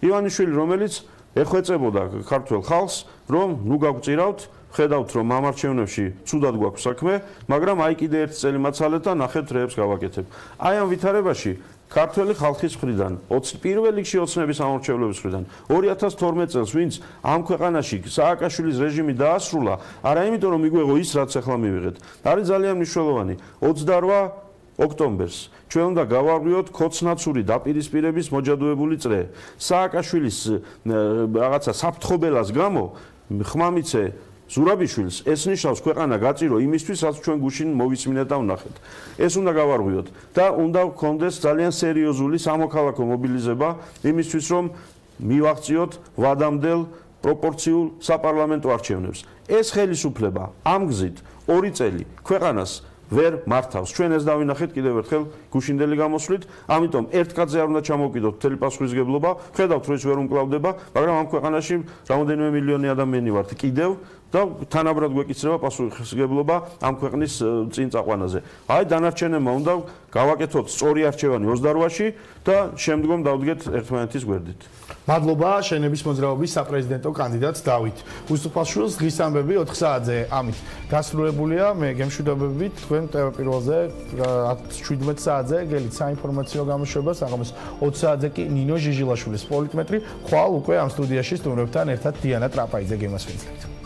ივანიშვილი, რომელიც ეხვეწებოდა ქართულ ხალხს, რომ ნუ გავწირავთ, ხედავთ, რომ ამ არჩევნებში ცუდად გვაქვს საქმე, მაგრამ აი კიდე ერთი წელი მაცალეთ და ნახეთ რეებს გავაკეთებ. აი ამ ვითარებაში ქართველი ხალხის მხრიდან, პირველ რიგში ოცნების ამორჩევლების მხრიდან 2012 წელს, ვინც ამ ქვეყანაში სააკაშვილის რეჟიმი დაასრულა, არა იმიტომ რომ მიგვეღო ის, რაც ახლა მივიღეთ. არის ძალიან მნიშვნელოვანი. 28 ოქტომბერს ჩვენ უნდა გავარღვიოთ ქუცნაცური დაპირისპირების მოჯადოებული წრე. სააკაშვილის რაღაცა საფრთხობელას გამო ხმამიცე ზურაბიშვილს ეს ნიშნავს ქვეყანა გაწირო იმისთვის, რაც ჩვენ გუშინ მოვისმინეთ და ვნახეთ. ეს უნდა გავარღვიოთ და უნდა გქონდეს ძალიან სერიოზული სამოქალაქო მობილიზება იმისთვის, რომ მივაღწიოთ ვადამდელ პროპორციულ საპარლამენტო არჩევნებს. ეს ხელისუფლება ამ გზით 2 წელი ქვეყანას ვერ მართავს. ჩვენ ეს დავინახეთ კიდევ ერთხელ გუშინდელი გამოსვლით, ამიტომ ერთ კაცზე არ უნდა ჩამოვკიდოთ მთელი პასუხისგებლობა. ხედავთ, რომ ის ვერ უმკლავდება, მაგრამ ამ ქვეყანაში რამოდენიმე მილიონი ადამიანი ვართ კიდევ და თანაბრად გვეკიცრება პასუხისგებლობა ამ ქვეყნის წინ წაყვანაზე. აი დანარჩენებმა უნდა გავაკეთოთ სწორი არჩევანი 28-ში და შემდგომ დავდგეთ ერთმანეთის გვერდით. მადლობა შენების მოძრაობის საპრეზიდენტო კანდიდატ დავით უსუფაშვილს. დღის ამბები 4 საათზე ამით დასრულებულია. მე გემშვიდობებით თქვენ Pirveli-ზე 17 საათზე გელით საინფორმაციო გამოშვება, საღამოს 20 საათზე კი ნინო ჟიჟილაშვილის პოლიტმეტრი. ხვალ უკვე ამ სტუდიაში სტუმრებთან ერთად დიანა ტრაპაიძე გემასვენებთ.